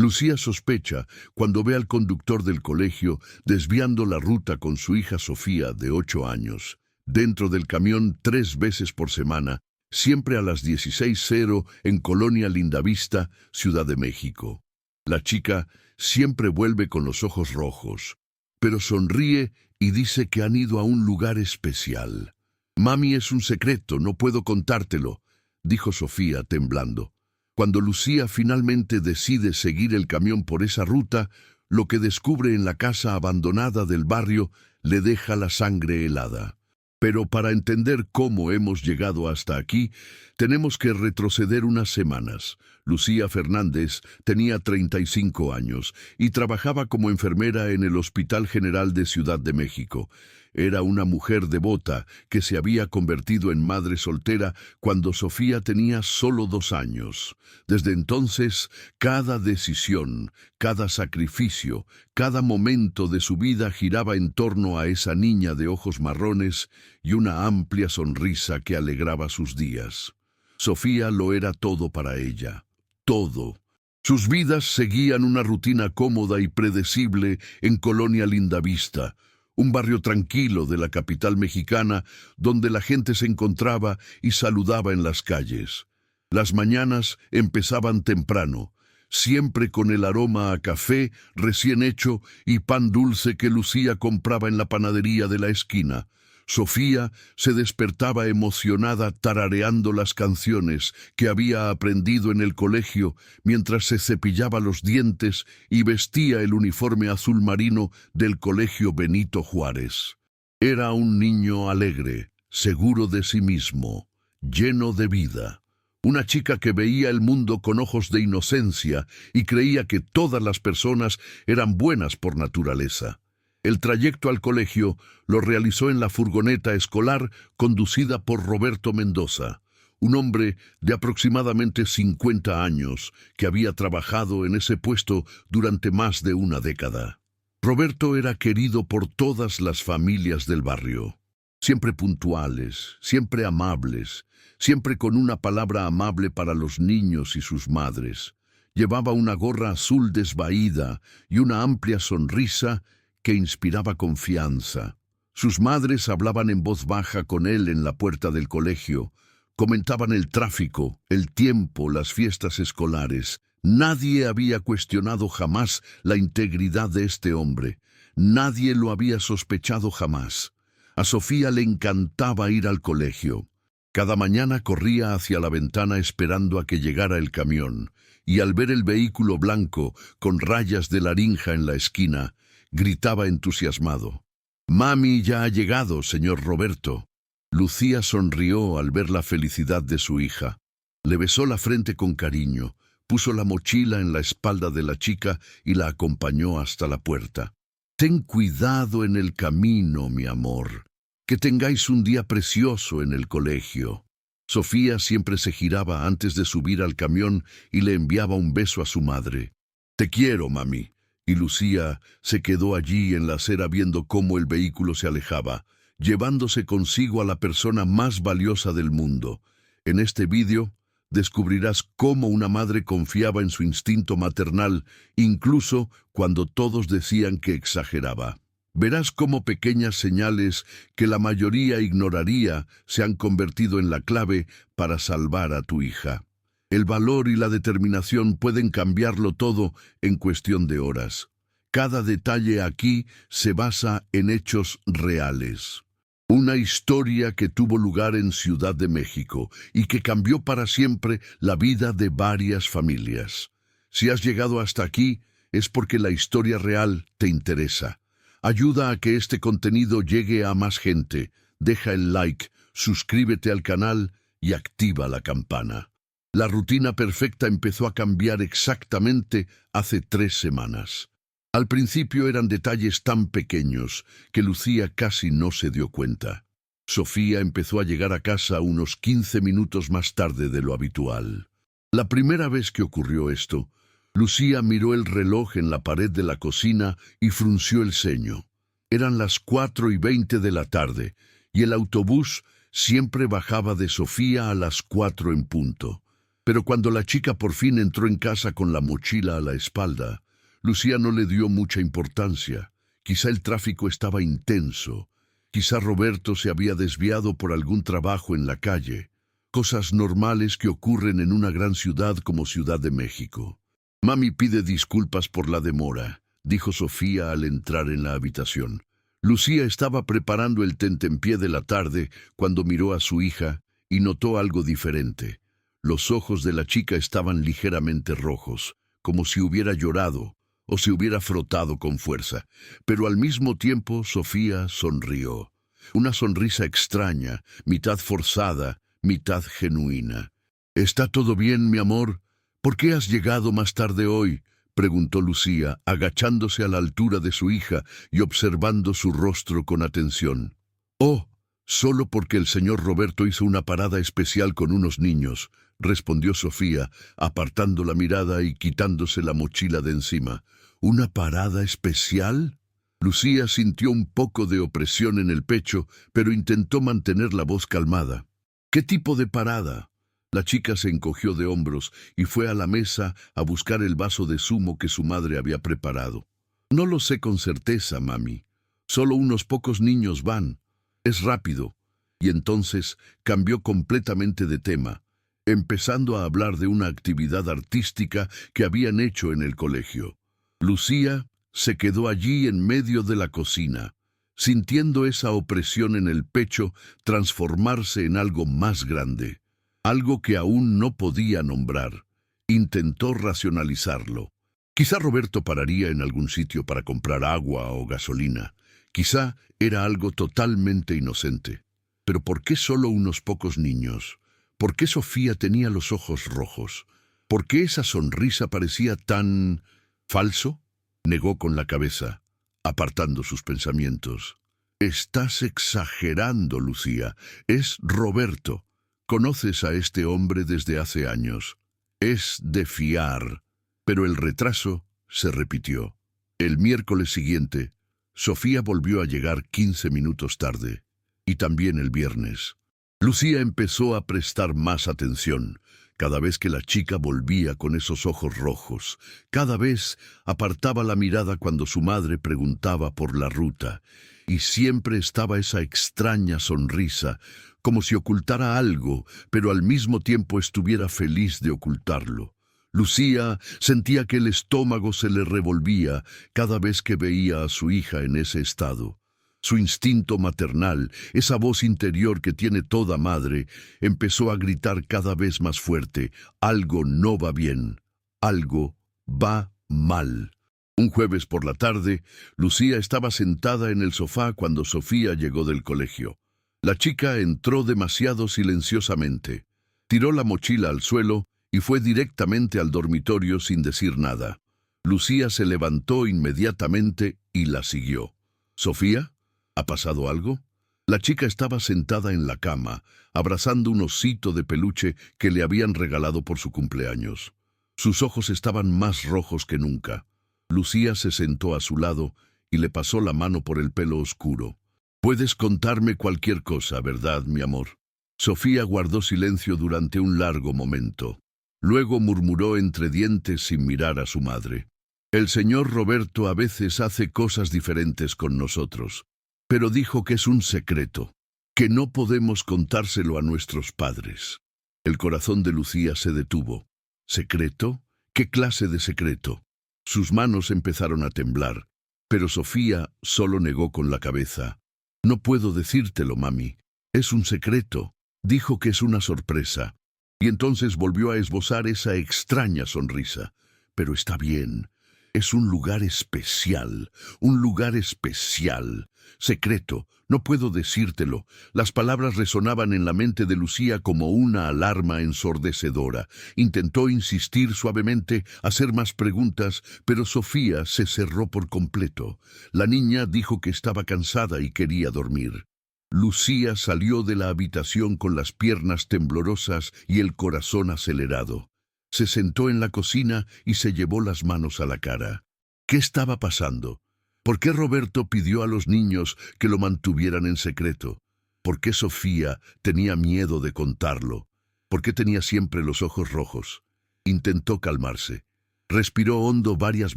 Lucía sospecha cuando ve al conductor del colegio desviando la ruta con su hija Sofía, de 8 años, dentro del camión 3 veces por semana, siempre a las 16:00 en Colonia Lindavista, Ciudad de México. La chica siempre vuelve con los ojos rojos, pero sonríe y dice que han ido a un lugar especial. «Mami, es un secreto, no puedo contártelo», dijo Sofía temblando. Cuando Lucía finalmente decide seguir el camión por esa ruta, lo que descubre en la casa abandonada del barrio le deja la sangre helada. Pero para entender cómo hemos llegado hasta aquí, tenemos que retroceder unas semanas. Lucía Fernández tenía 35 años y trabajaba como enfermera en el Hospital General de Ciudad de México. Era una mujer devota que se había convertido en madre soltera cuando Sofía tenía solo 2 años. Desde entonces, cada decisión, cada sacrificio, cada momento de su vida giraba en torno a esa niña de ojos marrones y una amplia sonrisa que alegraba sus días. Sofía lo era todo para ella, todo. Sus vidas seguían una rutina cómoda y predecible en Colonia Lindavista, un barrio tranquilo de la capital mexicana donde la gente se encontraba y saludaba en las calles. Las mañanas empezaban temprano, siempre con el aroma a café recién hecho y pan dulce que Lucía compraba en la panadería de la esquina. Sofía se despertaba emocionada tarareando las canciones que había aprendido en el colegio mientras se cepillaba los dientes y vestía el uniforme azul marino del Colegio Benito Juárez. Era un niño alegre, seguro de sí mismo, lleno de vida. Una chica que veía el mundo con ojos de inocencia y creía que todas las personas eran buenas por naturaleza. El trayecto al colegio lo realizó en la furgoneta escolar conducida por Roberto Mendoza, un hombre de aproximadamente 50 años que había trabajado en ese puesto durante más de una década. Roberto era querido por todas las familias del barrio, siempre puntuales, siempre amables, siempre con una palabra amable para los niños y sus madres. Llevaba una gorra azul desvaída y una amplia sonrisa que inspiraba confianza. Sus madres hablaban en voz baja con él en la puerta del colegio, comentaban el tráfico, el tiempo, las fiestas escolares. Nadie había cuestionado jamás la integridad de este hombre. Nadie lo había sospechado jamás. A Sofía le encantaba ir al colegio. Cada mañana corría hacia la ventana esperando a que llegara el camión, y al ver el vehículo blanco con rayas de larinja en la esquina, gritaba entusiasmado: «Mami ya ha llegado, señor Roberto». Lucía sonrió al ver la felicidad de su hija. Le besó la frente con cariño, puso la mochila en la espalda de la chica y la acompañó hasta la puerta. «Ten cuidado en el camino, mi amor. Que tengáis un día precioso en el colegio». Sofía siempre se giraba antes de subir al camión y le enviaba un beso a su madre. «Te quiero, mami». Y Lucía se quedó allí en la acera viendo cómo el vehículo se alejaba, llevándose consigo a la persona más valiosa del mundo. En este vídeo descubrirás cómo una madre confiaba en su instinto maternal, incluso cuando todos decían que exageraba. Verás cómo pequeñas señales que la mayoría ignoraría se han convertido en la clave para salvar a tu hija. El valor y la determinación pueden cambiarlo todo en cuestión de horas. Cada detalle aquí se basa en hechos reales. Una historia que tuvo lugar en Ciudad de México y que cambió para siempre la vida de varias familias. Si has llegado hasta aquí, es porque la historia real te interesa. Ayuda a que este contenido llegue a más gente. Deja el like, suscríbete al canal y activa la campana. La rutina perfecta empezó a cambiar exactamente hace 3 semanas. Al principio eran detalles tan pequeños que Lucía casi no se dio cuenta. Sofía empezó a llegar a casa unos 15 minutos más tarde de lo habitual. La primera vez que ocurrió esto, Lucía miró el reloj en la pared de la cocina y frunció el ceño. Eran las 4:20 de la tarde y el autobús siempre bajaba de Sofía a las 4 en punto. Pero cuando la chica por fin entró en casa con la mochila a la espalda, Lucía no le dio mucha importancia. Quizá el tráfico estaba intenso. Quizá Roberto se había desviado por algún trabajo en la calle. Cosas normales que ocurren en una gran ciudad como Ciudad de México. Mami pide disculpas por la demora, dijo Sofía al entrar en la habitación. Lucía estaba preparando el tentempié de la tarde cuando miró a su hija y notó algo diferente. Los ojos de la chica estaban ligeramente rojos, como si hubiera llorado o se hubiera frotado con fuerza. Pero al mismo tiempo Sofía sonrió. Una sonrisa extraña, mitad forzada, mitad genuina. «¿Está todo bien, mi amor? ¿Por qué has llegado más tarde hoy?», preguntó Lucía, agachándose a la altura de su hija y observando su rostro con atención. «Oh, solo porque el señor Roberto hizo una parada especial con unos niños», respondió Sofía, apartando la mirada y quitándose la mochila de encima. «¿Una parada especial?». Lucía sintió un poco de opresión en el pecho, pero intentó mantener la voz calmada. «¿Qué tipo de parada?». La chica se encogió de hombros y fue a la mesa a buscar el vaso de zumo que su madre había preparado. «No lo sé con certeza, mami. Solo unos pocos niños van. Es rápido». Y entonces cambió completamente de tema, empezando a hablar de una actividad artística que habían hecho en el colegio. Lucía se quedó allí en medio de la cocina, sintiendo esa opresión en el pecho transformarse en algo más grande, algo que aún no podía nombrar. Intentó racionalizarlo. Quizá Roberto pararía en algún sitio para comprar agua o gasolina. Quizá era algo totalmente inocente. Pero ¿por qué solo unos pocos niños? ¿Por qué Sofía tenía los ojos rojos? ¿Por qué esa sonrisa parecía tan falso? Negó con la cabeza, apartando sus pensamientos. «Estás exagerando, Lucía. Es Roberto. Conoces a este hombre desde hace años. Es de fiar». Pero el retraso se repitió. El miércoles siguiente, Sofía volvió a llegar 15 minutos tarde, y también el viernes. Lucía empezó a prestar más atención. Cada vez que la chica volvía con esos ojos rojos, cada vez apartaba la mirada cuando su madre preguntaba por la ruta, y siempre estaba esa extraña sonrisa, como si ocultara algo, pero al mismo tiempo estuviera feliz de ocultarlo. Lucía sentía que el estómago se le revolvía cada vez que veía a su hija en ese estado. Su instinto maternal, esa voz interior que tiene toda madre, empezó a gritar cada vez más fuerte: «Algo no va bien, algo va mal». Un jueves por la tarde, Lucía estaba sentada en el sofá cuando Sofía llegó del colegio. La chica entró demasiado silenciosamente. Tiró la mochila al suelo y fue directamente al dormitorio sin decir nada. Lucía se levantó inmediatamente y la siguió. «¿Sofía? ¿Ha pasado algo?». La chica estaba sentada en la cama, abrazando un osito de peluche que le habían regalado por su cumpleaños. Sus ojos estaban más rojos que nunca. Lucía se sentó a su lado y le pasó la mano por el pelo oscuro. «Puedes contarme cualquier cosa, ¿verdad, mi amor?». Sofía guardó silencio durante un largo momento. Luego murmuró entre dientes sin mirar a su madre: «El señor Roberto a veces hace cosas diferentes con nosotros, pero dijo que es un secreto, que no podemos contárselo a nuestros padres». El corazón de Lucía se detuvo. ¿Secreto? ¿Qué clase de secreto? Sus manos empezaron a temblar, pero Sofía solo negó con la cabeza. «No puedo decírtelo, mami. Es un secreto. Dijo que es una sorpresa». Y entonces volvió a esbozar esa extraña sonrisa. «Pero está bien. Es un lugar especial, un lugar especial. Secreto, no puedo decírtelo». Las palabras resonaban en la mente de Lucía como una alarma ensordecedora. Intentó insistir suavemente, hacer más preguntas, pero Sofía se cerró por completo. La niña dijo que estaba cansada y quería dormir. Lucía salió de la habitación con las piernas temblorosas y el corazón acelerado. Se sentó en la cocina y se llevó las manos a la cara. ¿Qué estaba pasando? ¿Por qué Roberto pidió a los niños que lo mantuvieran en secreto? ¿Por qué Sofía tenía miedo de contarlo? ¿Por qué tenía siempre los ojos rojos? Intentó calmarse. Respiró hondo varias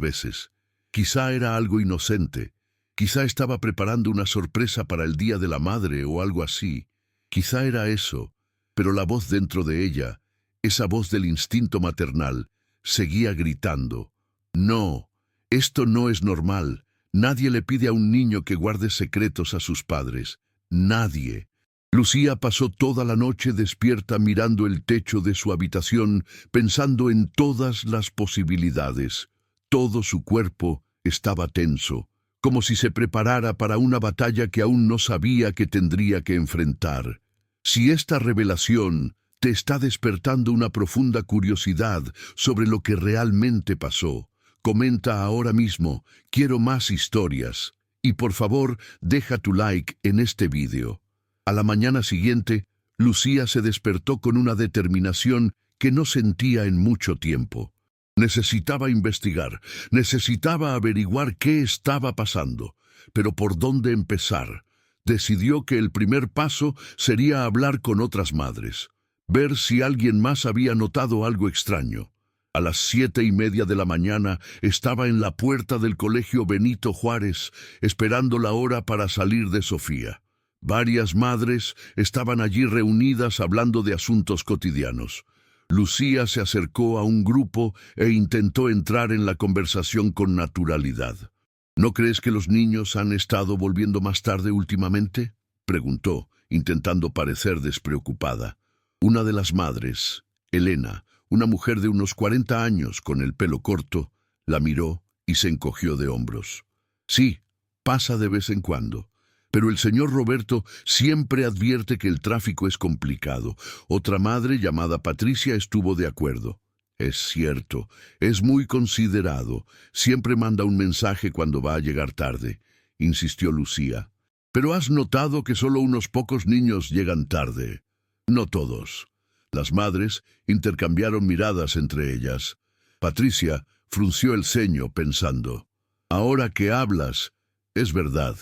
veces. Quizá era algo inocente. Quizá estaba preparando una sorpresa para el Día de la Madre o algo así. Quizá era eso, pero la voz dentro de ella, esa voz del instinto maternal, seguía gritando. No, esto no es normal. Nadie le pide a un niño que guarde secretos a sus padres. Nadie. Lucía pasó toda la noche despierta mirando el techo de su habitación, pensando en todas las posibilidades. Todo su cuerpo estaba tenso, como si se preparara para una batalla que aún no sabía que tendría que enfrentar. Si esta revelación te está despertando una profunda curiosidad sobre lo que realmente pasó, comenta ahora mismo, quiero más historias. Y por favor, deja tu like en este vídeo. A la mañana siguiente, Lucía se despertó con una determinación que no sentía en mucho tiempo. Necesitaba investigar, necesitaba averiguar qué estaba pasando. Pero ¿por dónde empezar? Decidió que el primer paso sería hablar con otras madres, ver si alguien más había notado algo extraño. A las 7:30 de la mañana estaba en la puerta del colegio Benito Juárez, esperando la hora para salir de Sofía. Varias madres estaban allí reunidas hablando de asuntos cotidianos. Lucía se acercó a un grupo e intentó entrar en la conversación con naturalidad. ¿No crees que los niños han estado volviendo más tarde últimamente?, preguntó, intentando parecer despreocupada. Una de las madres, Elena, una mujer de unos 40 años con el pelo corto, la miró y se encogió de hombros. Sí, pasa de vez en cuando. Pero el señor Roberto siempre advierte que el tráfico es complicado. Otra madre llamada Patricia estuvo de acuerdo. Es cierto, es muy considerado. Siempre manda un mensaje cuando va a llegar tarde, insistió Lucía. Pero has notado que solo unos pocos niños llegan tarde. No todos. Las madres intercambiaron miradas entre ellas. Patricia frunció el ceño pensando. Ahora que hablas, es verdad.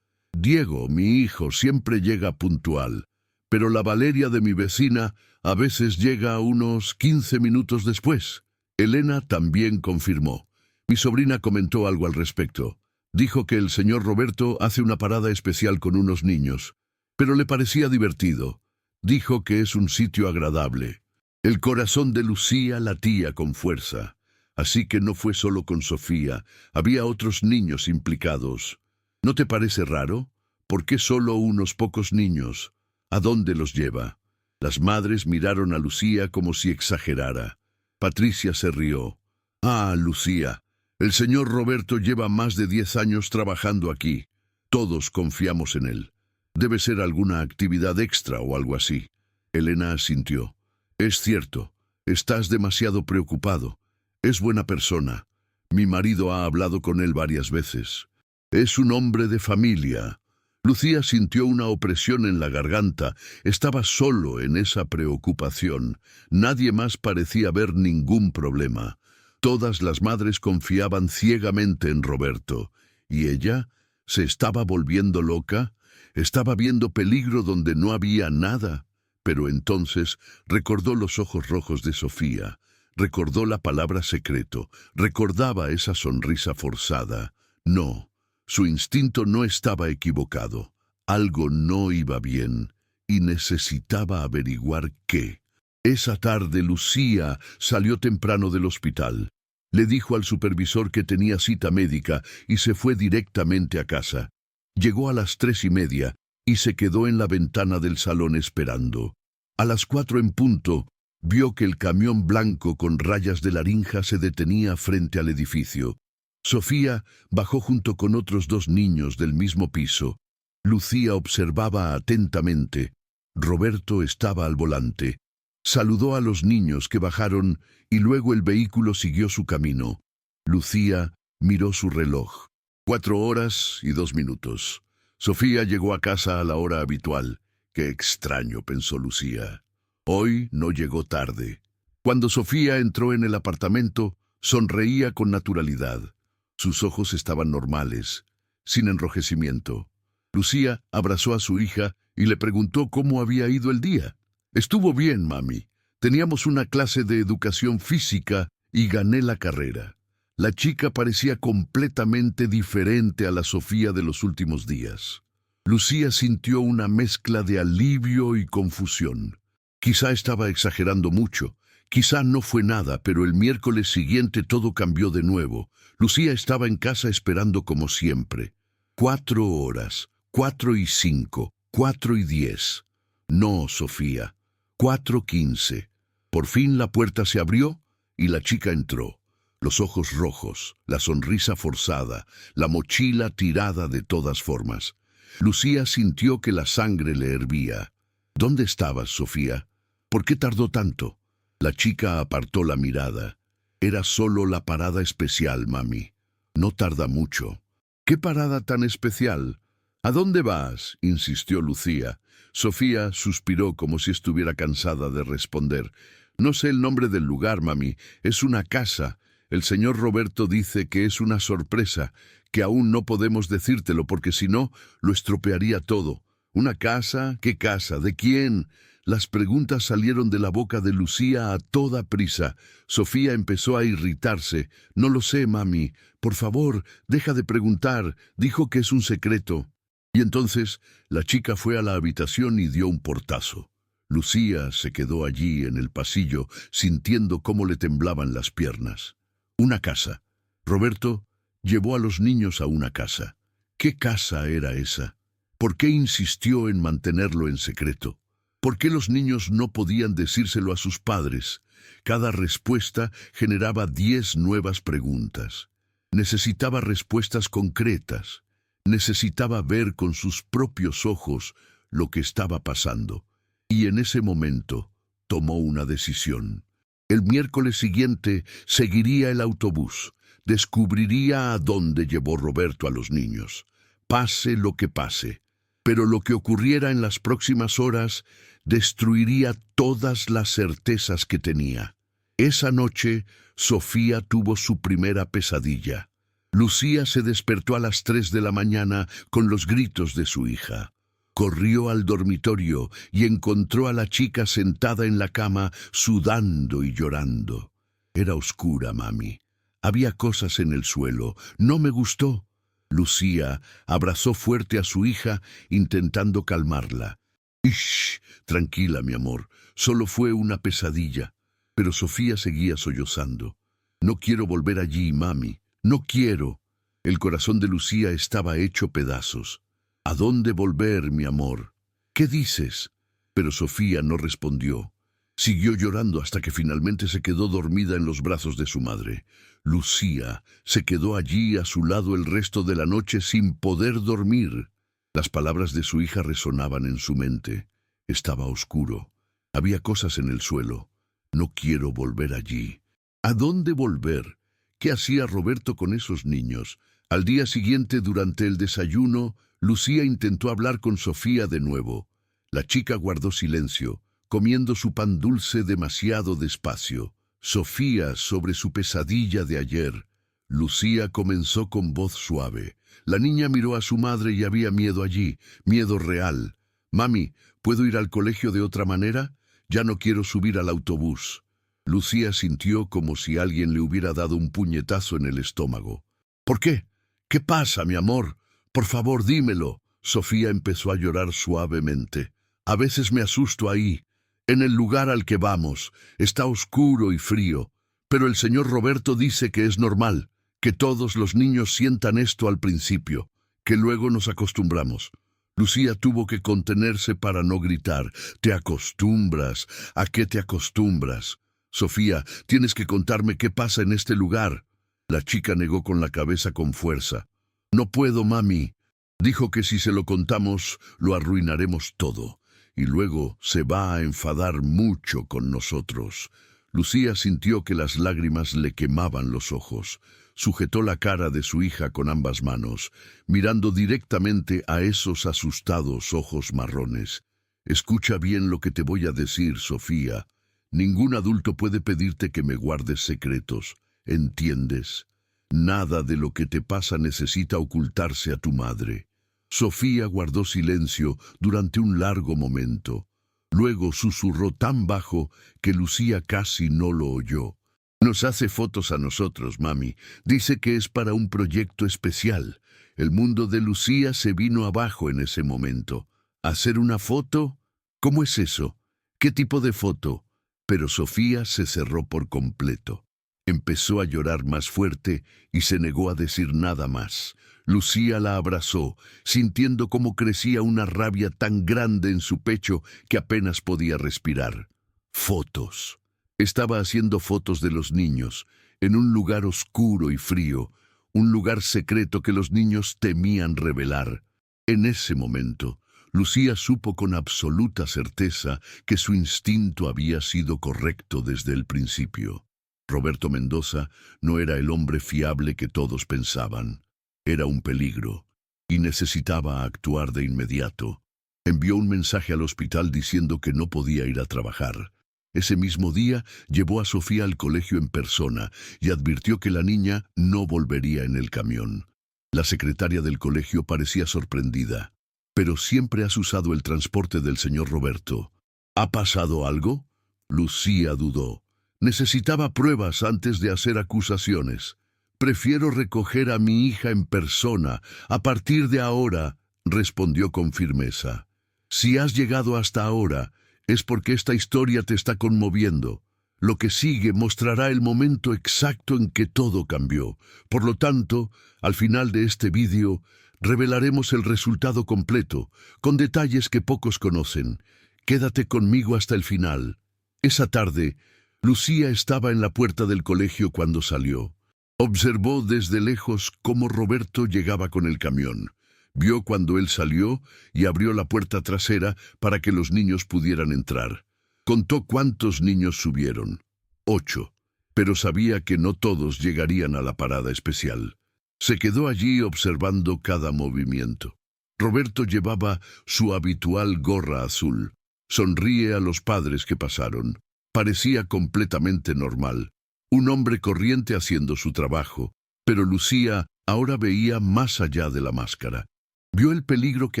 Diego, mi hijo, siempre llega puntual, pero la Valeria de mi vecina a veces llega unos 15 minutos después. Elena también confirmó. Mi sobrina comentó algo al respecto. Dijo que el señor Roberto hace una parada especial con unos niños, pero le parecía divertido. Dijo que es un sitio agradable. El corazón de Lucía latía con fuerza. Así que no fue solo con Sofía, había otros niños implicados. ¿No te parece raro? ¿Por qué solo unos pocos niños? ¿A dónde los lleva? Las madres miraron a Lucía como si exagerara. Patricia se rió. Ah, Lucía, el señor Roberto lleva más de 10 años trabajando aquí. Todos confiamos en él. Debe ser alguna actividad extra o algo así. Elena asintió. Es cierto, estás demasiado preocupado. Es buena persona. Mi marido ha hablado con él varias veces. Es un hombre de familia. Lucía sintió una opresión en la garganta. Estaba solo en esa preocupación. Nadie más parecía ver ningún problema. Todas las madres confiaban ciegamente en Roberto. ¿Y ella? ¿Se estaba volviendo loca? Estaba viendo peligro donde no había nada. Pero entonces recordó los ojos rojos de Sofía. Recordó la palabra secreto. Recordaba esa sonrisa forzada. No. Su instinto no estaba equivocado. Algo no iba bien y necesitaba averiguar qué. Esa tarde Lucía salió temprano del hospital. Le dijo al supervisor que tenía cita médica y se fue directamente a casa. Llegó a las 3:30 y se quedó en la ventana del salón esperando. A las 4 en punto, vio que el camión blanco con rayas de larinja se detenía frente al edificio. Sofía bajó junto con otros 2 niños del mismo piso. Lucía observaba atentamente. Roberto estaba al volante. Saludó a los niños que bajaron y luego el vehículo siguió su camino. Lucía miró su reloj. 4:02. Sofía llegó a casa a la hora habitual. Qué extraño, pensó Lucía. Hoy no llegó tarde. Cuando Sofía entró en el apartamento, sonreía con naturalidad. Sus ojos estaban normales, sin enrojecimiento. Lucía abrazó a su hija y le preguntó cómo había ido el día. Estuvo bien, mami. Teníamos una clase de educación física y gané la carrera. La chica parecía completamente diferente a la Sofía de los últimos días. Lucía sintió una mezcla de alivio y confusión. Quizá estaba exagerando mucho, quizá no fue nada, pero el miércoles siguiente todo cambió de nuevo. Lucía estaba en casa esperando como siempre. 4 horas, 4:05, 4:10. No, Sofía. 4:15. Por fin la puerta se abrió y la chica entró. Los ojos rojos, la sonrisa forzada, la mochila tirada de todas formas. Lucía sintió que la sangre le hervía. ¿Dónde estabas, Sofía? ¿Por qué tardó tanto? La chica apartó la mirada. Era solo la parada especial, mami. No tarda mucho. ¿Qué parada tan especial? ¿A dónde vas?, insistió Lucía. Sofía suspiró como si estuviera cansada de responder. No sé el nombre del lugar, mami. Es una casa. El señor Roberto dice que es una sorpresa, que aún no podemos decírtelo porque si no, lo estropearía todo. ¿Una casa? ¿Qué casa? ¿De quién? Las preguntas salieron de la boca de Lucía a toda prisa. Sofía empezó a irritarse. No lo sé, mami. Por favor, deja de preguntar. Dijo que es un secreto. Y entonces la chica fue a la habitación y dio un portazo. Lucía se quedó allí en el pasillo, sintiendo cómo le temblaban las piernas. Una casa. Roberto llevó a los niños a una casa. ¿Qué casa era esa? ¿Por qué insistió en mantenerlo en secreto? ¿Por qué los niños no podían decírselo a sus padres? Cada respuesta generaba 10 nuevas preguntas. Necesitaba respuestas concretas. Necesitaba ver con sus propios ojos lo que estaba pasando. Y en ese momento tomó una decisión. El miércoles siguiente seguiría el autobús. Descubriría a dónde llevó Roberto a los niños. Pase lo que pase. Pero lo que ocurriera en las próximas horas destruiría todas las certezas que tenía. Esa noche, Sofía tuvo su primera pesadilla. Lucía se despertó a las 3 de la mañana con los gritos de su hija. Corrió al dormitorio y encontró a la chica sentada en la cama, sudando y llorando. Era oscura, mami. Había cosas en el suelo. No me gustó. Lucía abrazó fuerte a su hija, intentando calmarla. «Ish, tranquila, mi amor. Solo fue una pesadilla». Pero Sofía seguía sollozando. «No quiero volver allí, mami. No quiero». El corazón de Lucía estaba hecho pedazos. «¿A dónde volver, mi amor? ¿Qué dices?». Pero Sofía no respondió. Siguió llorando hasta que finalmente se quedó dormida en los brazos de su madre. Lucía se quedó allí a su lado el resto de la noche sin poder dormir. Las palabras de su hija resonaban en su mente. Estaba oscuro. Había cosas en el suelo. No quiero volver allí. ¿A dónde volver? ¿Qué hacía Roberto con esos niños? Al día siguiente, durante el desayuno, Lucía intentó hablar con Sofía de nuevo. La chica guardó silencio, comiendo su pan dulce demasiado despacio. Sofía sobre su pesadilla de ayer. Lucía comenzó con voz suave. La niña miró a su madre y había miedo allí, miedo real. «Mami, ¿puedo ir al colegio de otra manera? Ya no quiero subir al autobús». Lucía sintió como si alguien le hubiera dado un puñetazo en el estómago. «¿Por qué? ¿Qué pasa, mi amor? Por favor, dímelo». Sofía empezó a llorar suavemente. «A veces me asusto ahí. En el lugar al que vamos, está oscuro y frío, pero el señor Roberto dice que es normal, que todos los niños sientan esto al principio, que luego nos acostumbramos». Lucía tuvo que contenerse para no gritar. «¿Te acostumbras? ¿A qué te acostumbras? Sofía, tienes que contarme qué pasa en este lugar». La chica negó con la cabeza con fuerza. «No puedo, mami». Dijo que si se lo contamos, lo arruinaremos todo. Y luego se va a enfadar mucho con nosotros. Lucía sintió que las lágrimas le quemaban los ojos. Sujetó la cara de su hija con ambas manos, mirando directamente a esos asustados ojos marrones. «Escucha bien lo que te voy a decir, Sofía. Ningún adulto puede pedirte que me guardes secretos. ¿Entiendes? Nada de lo que te pasa necesita ocultarse a tu madre». Sofía guardó silencio durante un largo momento. Luego susurró tan bajo que Lucía casi no lo oyó. Nos hace fotos a nosotros, mami. Dice que es para un proyecto especial. El mundo de Lucía se vino abajo en ese momento. ¿Hacer una foto? ¿Cómo es eso? ¿Qué tipo de foto? Pero Sofía se cerró por completo. Empezó a llorar más fuerte y se negó a decir nada más. Lucía la abrazó, sintiendo cómo crecía una rabia tan grande en su pecho que apenas podía respirar. Fotos. Estaba haciendo fotos de los niños, en un lugar oscuro y frío, un lugar secreto que los niños temían revelar. En ese momento, Lucía supo con absoluta certeza que su instinto había sido correcto desde el principio. Roberto Mendoza no era el hombre fiable que todos pensaban. Era un peligro, y necesitaba actuar de inmediato. Envió un mensaje al hospital diciendo que no podía ir a trabajar. Ese mismo día llevó a Sofía al colegio en persona y advirtió que la niña no volvería en el camión. La secretaria del colegio parecía sorprendida. «Pero siempre has usado el transporte del señor Roberto. ¿Ha pasado algo?» Lucía dudó. Necesitaba pruebas antes de hacer acusaciones. «Prefiero recoger a mi hija en persona. A partir de ahora», respondió con firmeza. «Si has llegado hasta ahora, es porque esta historia te está conmoviendo. Lo que sigue mostrará el momento exacto en que todo cambió. Por lo tanto, al final de este vídeo, revelaremos el resultado completo, con detalles que pocos conocen. Quédate conmigo hasta el final». Esa tarde, Lucía estaba en la puerta del colegio cuando salió. Observó desde lejos cómo Roberto llegaba con el camión. Vio cuando él salió y abrió la puerta trasera para que los niños pudieran entrar. Contó cuántos niños subieron. 8. Pero sabía que no todos llegarían a la parada especial. Se quedó allí observando cada movimiento. Roberto llevaba su habitual gorra azul. Sonríe a los padres que pasaron. Parecía completamente normal. Un hombre corriente haciendo su trabajo. Pero Lucía ahora veía más allá de la máscara. Vio el peligro que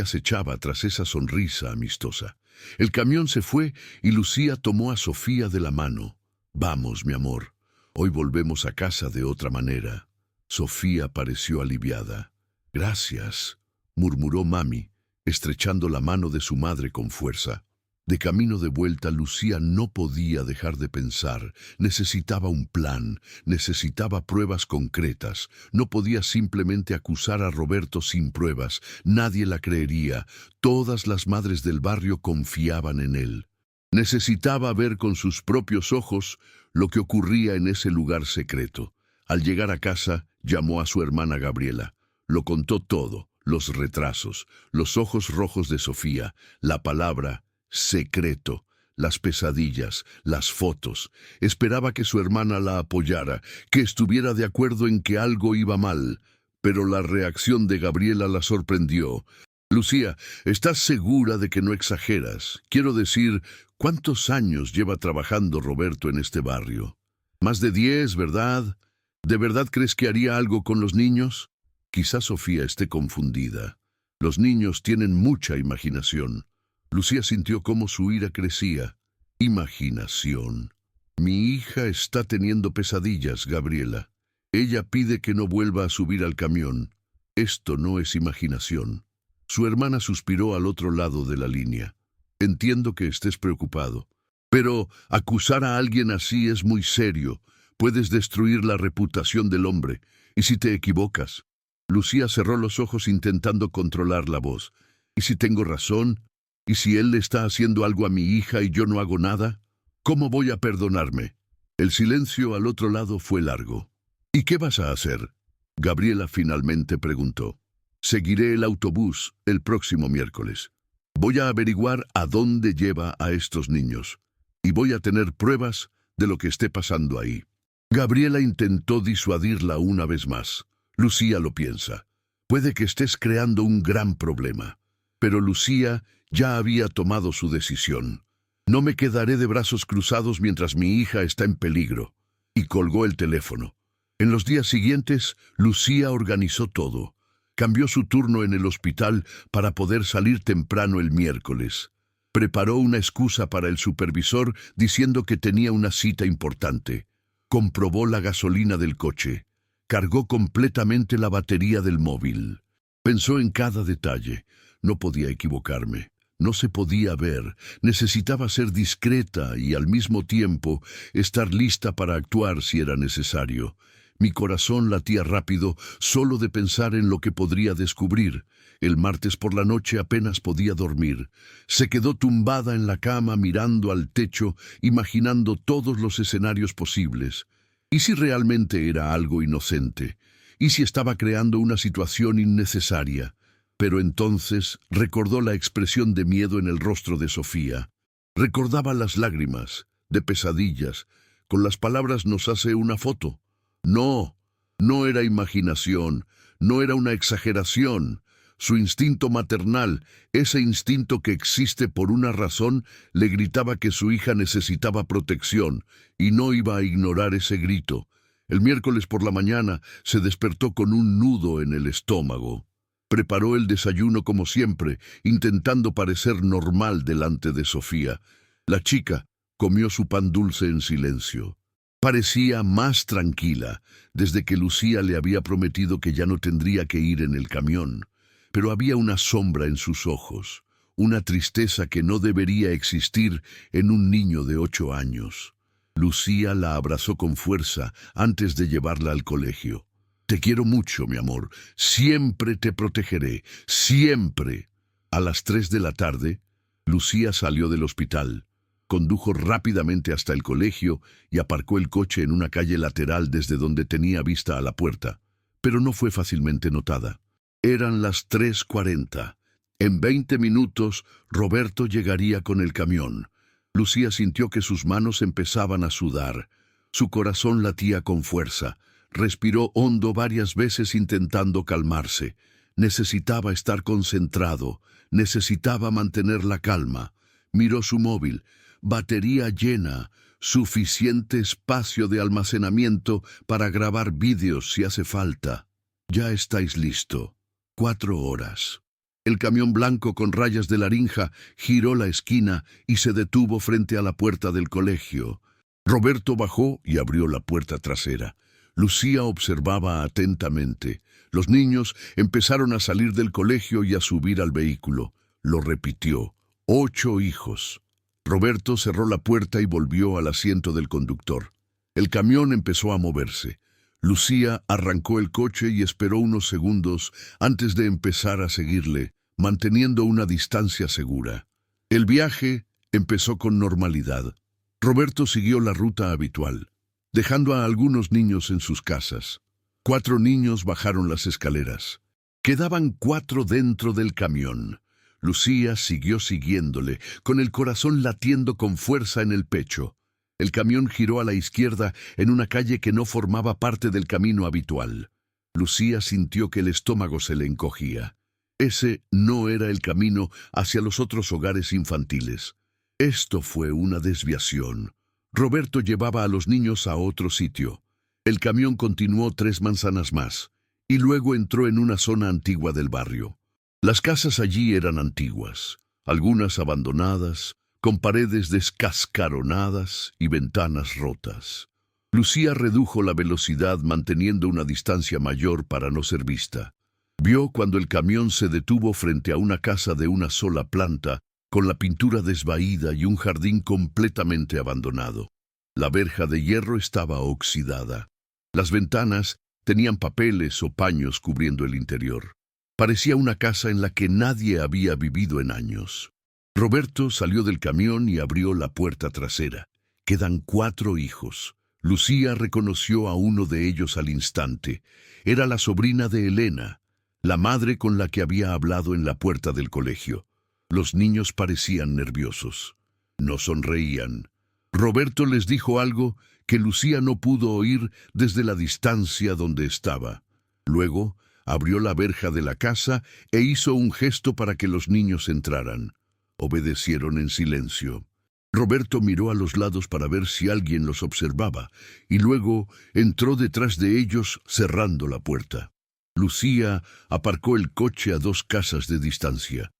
acechaba tras esa sonrisa amistosa. El camión se fue y Lucía tomó a Sofía de la mano. «Vamos, mi amor. Hoy volvemos a casa de otra manera». Sofía pareció aliviada. «Gracias», murmuró mami, estrechando la mano de su madre con fuerza. De camino de vuelta, Lucía no podía dejar de pensar. Necesitaba un plan, necesitaba pruebas concretas. No podía simplemente acusar a Roberto sin pruebas. Nadie la creería. Todas las madres del barrio confiaban en él. Necesitaba ver con sus propios ojos lo que ocurría en ese lugar secreto. Al llegar a casa, llamó a su hermana Gabriela. Lo contó todo, los retrasos, los ojos rojos de Sofía, la palabra secreto, las pesadillas, las fotos. Esperaba que su hermana la apoyara, que estuviera de acuerdo en que algo iba mal, pero la reacción de Gabriela la sorprendió. «Lucía, ¿estás segura de que no exageras? Quiero decir, ¿cuántos años lleva trabajando Roberto en este barrio? Más de 10, ¿verdad? ¿De verdad crees que haría algo con los niños?» Quizá Sofía esté confundida. Los niños tienen mucha imaginación. Lucía sintió cómo su ira crecía. Imaginación. «Mi hija está teniendo pesadillas, Gabriela. Ella pide que no vuelva a subir al camión. Esto no es imaginación». Su hermana suspiró al otro lado de la línea. «Entiendo que estés preocupado, pero acusar a alguien así es muy serio. Puedes destruir la reputación del hombre. ¿Y si te equivocas?» Lucía cerró los ojos intentando controlar la voz. «¿Y si tengo razón? ¿Y si él le está haciendo algo a mi hija y yo no hago nada? ¿Cómo voy a perdonarme?» El silencio al otro lado fue largo. «¿Y qué vas a hacer?», Gabriela finalmente preguntó. «Seguiré el autobús el próximo miércoles. Voy a averiguar a dónde lleva a estos niños. Y voy a tener pruebas de lo que esté pasando ahí». Gabriela intentó disuadirla una vez más. «Lucía lo piensa. Puede que estés creando un gran problema». Pero Lucía ya había tomado su decisión. «No me quedaré de brazos cruzados mientras mi hija está en peligro». Y colgó el teléfono. En los días siguientes, Lucía organizó todo. Cambió su turno en el hospital para poder salir temprano el miércoles. Preparó una excusa para el supervisor diciendo que tenía una cita importante. Comprobó la gasolina del coche. Cargó completamente la batería del móvil. Pensó en cada detalle. No podía equivocarme. No se podía ver. Necesitaba ser discreta y al mismo tiempo estar lista para actuar si era necesario. Mi corazón latía rápido solo de pensar en lo que podría descubrir. El martes por la noche apenas podía dormir. Se quedó tumbada en la cama mirando al techo, imaginando todos los escenarios posibles. ¿Y si realmente era algo inocente? ¿Y si estaba creando una situación innecesaria? Pero entonces recordó la expresión de miedo en el rostro de Sofía. Recordaba las lágrimas, de pesadillas. Con las palabras nos hace una foto. No, no era imaginación, no era una exageración. Su instinto maternal, ese instinto que existe por una razón, le gritaba que su hija necesitaba protección, y no iba a ignorar ese grito. El miércoles por la mañana se despertó con un nudo en el estómago. Preparó el desayuno como siempre, intentando parecer normal delante de Sofía. La chica comió su pan dulce en silencio. Parecía más tranquila desde que Lucía le había prometido que ya no tendría que ir en el camión. Pero había una sombra en sus ojos, una tristeza que no debería existir en un niño de 8 años. Lucía la abrazó con fuerza antes de llevarla al colegio. Te quiero mucho, mi amor. Siempre te protegeré. Siempre. A las 3 de la tarde, Lucía salió del hospital. Condujo rápidamente hasta el colegio y aparcó el coche en una calle lateral desde donde tenía vista a la puerta. Pero no fue fácilmente notada. Eran las 3:40. En 20 minutos, Roberto llegaría con el camión. Lucía sintió que sus manos empezaban a sudar. Su corazón latía con fuerza. Respiró hondo varias veces intentando calmarse. Necesitaba estar concentrado. Necesitaba mantener la calma. Miró su móvil. Batería llena. Suficiente espacio de almacenamiento para grabar vídeos si hace falta. Ya estáis listo. 4 horas. El camión blanco con rayas de larinja giró la esquina y se detuvo frente a la puerta del colegio. Roberto bajó y abrió la puerta trasera. Lucía observaba atentamente. Los niños empezaron a salir del colegio y a subir al vehículo. Lo repitió. 8 hijos. Roberto cerró la puerta y volvió al asiento del conductor. El camión empezó a moverse. Lucía arrancó el coche y esperó unos segundos antes de empezar a seguirle, manteniendo una distancia segura. El viaje empezó con normalidad. Roberto siguió la ruta habitual, dejando a algunos niños en sus casas. 4 niños bajaron las escaleras. Quedaban 4 dentro del camión. Lucía siguió siguiéndole, con el corazón latiendo con fuerza en el pecho. El camión giró a la izquierda en una calle que no formaba parte del camino habitual. Lucía sintió que el estómago se le encogía. Ese no era el camino hacia los otros hogares infantiles. Esto fue una desviación. Roberto llevaba a los niños a otro sitio. El camión continuó 3 manzanas más, y luego entró en una zona antigua del barrio. Las casas allí eran antiguas, algunas abandonadas, con paredes descascaronadas y ventanas rotas. Lucía redujo la velocidad manteniendo una distancia mayor para no ser vista. Vio cuando el camión se detuvo frente a una casa de una sola planta, con la pintura desvaída y un jardín completamente abandonado. La verja de hierro estaba oxidada. Las ventanas tenían papeles o paños cubriendo el interior. Parecía una casa en la que nadie había vivido en años. Roberto salió del camión y abrió la puerta trasera. Quedan 4 hijos. Lucía reconoció a uno de ellos al instante. Era la sobrina de Elena, la madre con la que había hablado en la puerta del colegio. Los niños parecían nerviosos. No sonreían. Roberto les dijo algo que Lucía no pudo oír desde la distancia donde estaba. Luego abrió la verja de la casa e hizo un gesto para que los niños entraran. Obedecieron en silencio. Roberto miró a los lados para ver si alguien los observaba, y luego entró detrás de ellos cerrando la puerta. Lucía aparcó el coche a 2 casas de distancia.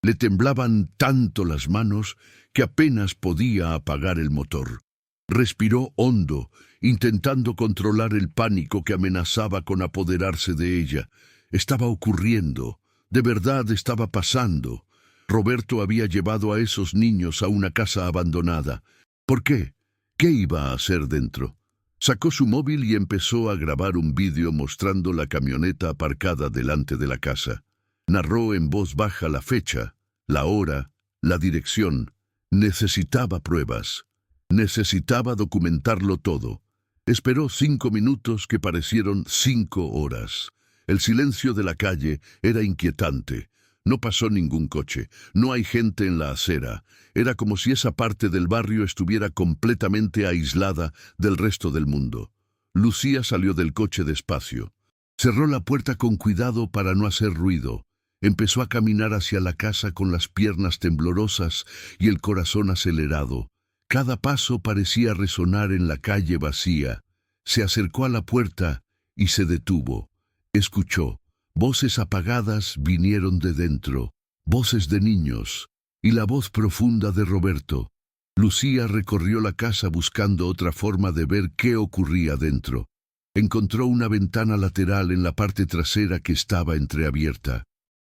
Le temblaban tanto las manos que apenas podía apagar el motor. Respiró hondo, intentando controlar el pánico que amenazaba con apoderarse de ella. Estaba ocurriendo, de verdad estaba pasando. Roberto había llevado a esos niños a una casa abandonada. ¿Por qué? ¿Qué iba a hacer dentro? Sacó su móvil y empezó a grabar un vídeo mostrando la camioneta aparcada delante de la casa. Narró en voz baja la fecha, la hora, la dirección. Necesitaba pruebas. Necesitaba documentarlo todo. Esperó 5 minutos que parecieron 5 horas. El silencio de la calle era inquietante. No pasó ningún coche, no hay gente en la acera. Era como si esa parte del barrio estuviera completamente aislada del resto del mundo. Lucía salió del coche despacio. Cerró la puerta con cuidado para no hacer ruido. Empezó a caminar hacia la casa con las piernas temblorosas y el corazón acelerado. Cada paso parecía resonar en la calle vacía. Se acercó a la puerta y se detuvo. Escuchó. Voces apagadas vinieron de dentro, voces de niños, y la voz profunda de Roberto. Lucía recorrió la casa buscando otra forma de ver qué ocurría dentro. Encontró una ventana lateral en la parte trasera que estaba entreabierta.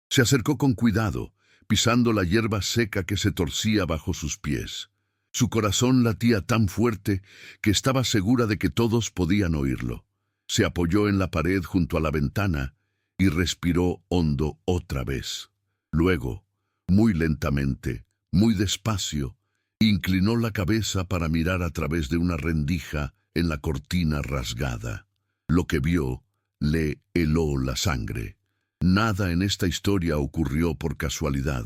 Se acercó con cuidado, pisando la hierba seca que se torcía bajo sus pies. Su corazón latía tan fuerte que estaba segura de que todos podían oírlo. Se apoyó en la pared junto a la ventana y respiró hondo otra vez. Luego, muy lentamente, muy despacio, inclinó la cabeza para mirar a través de una rendija en la cortina rasgada. Lo que vio le heló la sangre. Nada en esta historia ocurrió por casualidad.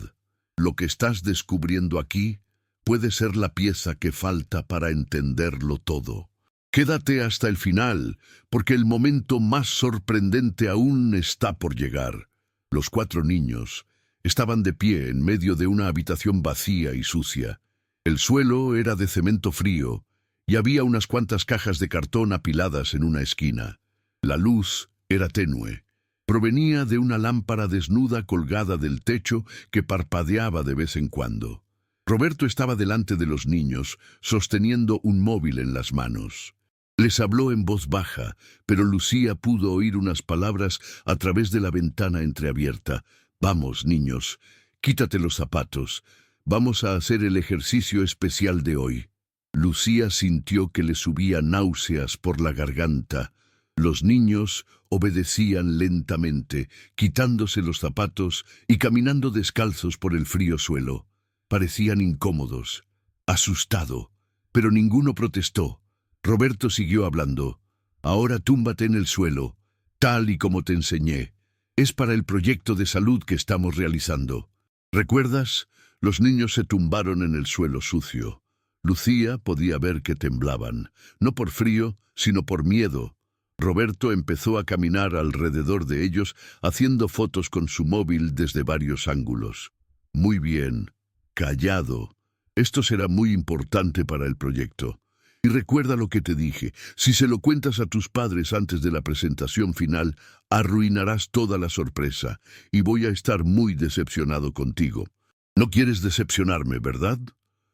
Lo que estás descubriendo aquí puede ser la pieza que falta para entenderlo todo. Quédate hasta el final, porque el momento más sorprendente aún está por llegar. Los 4 niños estaban de pie en medio de una habitación vacía y sucia. El suelo era de cemento frío y había unas cuantas cajas de cartón apiladas en una esquina. La luz era tenue. Provenía de una lámpara desnuda colgada del techo que parpadeaba de vez en cuando. Roberto estaba delante de los niños, sosteniendo un móvil en las manos. Les habló en voz baja, pero Lucía pudo oír unas palabras a través de la ventana entreabierta. «Vamos, niños, quítate los zapatos. Vamos a hacer el ejercicio especial de hoy». Lucía sintió que le subía náuseas por la garganta. Los niños obedecían lentamente, quitándose los zapatos y caminando descalzos por el frío suelo. Parecían incómodos, asustado, pero ninguno protestó. Roberto siguió hablando. «Ahora túmbate en el suelo, tal y como te enseñé. Es para el proyecto de salud que estamos realizando». ¿Recuerdas? Los niños se tumbaron en el suelo sucio. Lucía podía ver que temblaban, no por frío, sino por miedo. Roberto empezó a caminar alrededor de ellos, haciendo fotos con su móvil desde varios ángulos. «Muy bien, callado. Esto será muy importante para el proyecto. Y recuerda lo que te dije, si se lo cuentas a tus padres antes de la presentación final, arruinarás toda la sorpresa, y voy a estar muy decepcionado contigo. No quieres decepcionarme, ¿verdad?»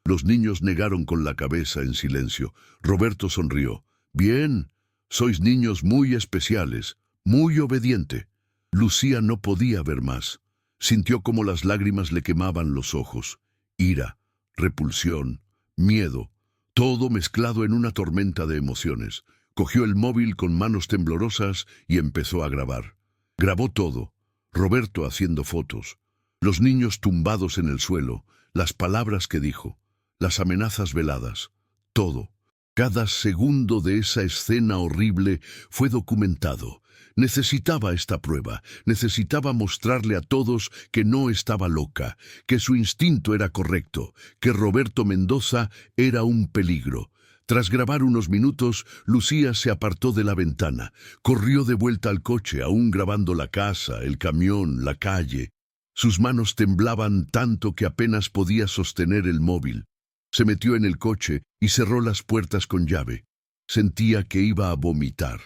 Los niños negaron con la cabeza en silencio. Roberto sonrió. «Bien, sois niños muy especiales, muy obediente». Lucía no podía ver más. Sintió como las lágrimas le quemaban los ojos. Ira, repulsión, miedo. Todo mezclado en una tormenta de emociones. Cogió el móvil con manos temblorosas y empezó a grabar. Grabó todo. Roberto haciendo fotos. Los niños tumbados en el suelo. Las palabras que dijo. Las amenazas veladas. Todo. Cada segundo de esa escena horrible fue documentado. Necesitaba esta prueba, necesitaba mostrarle a todos que no estaba loca, que su instinto era correcto, que Roberto Mendoza era un peligro. Tras grabar unos minutos, Lucía se apartó de la ventana, corrió de vuelta al coche, aún grabando la casa, el camión, la calle. Sus manos temblaban tanto que apenas podía sostener el móvil. Se metió en el coche y cerró las puertas con llave. Sentía que iba a vomitar.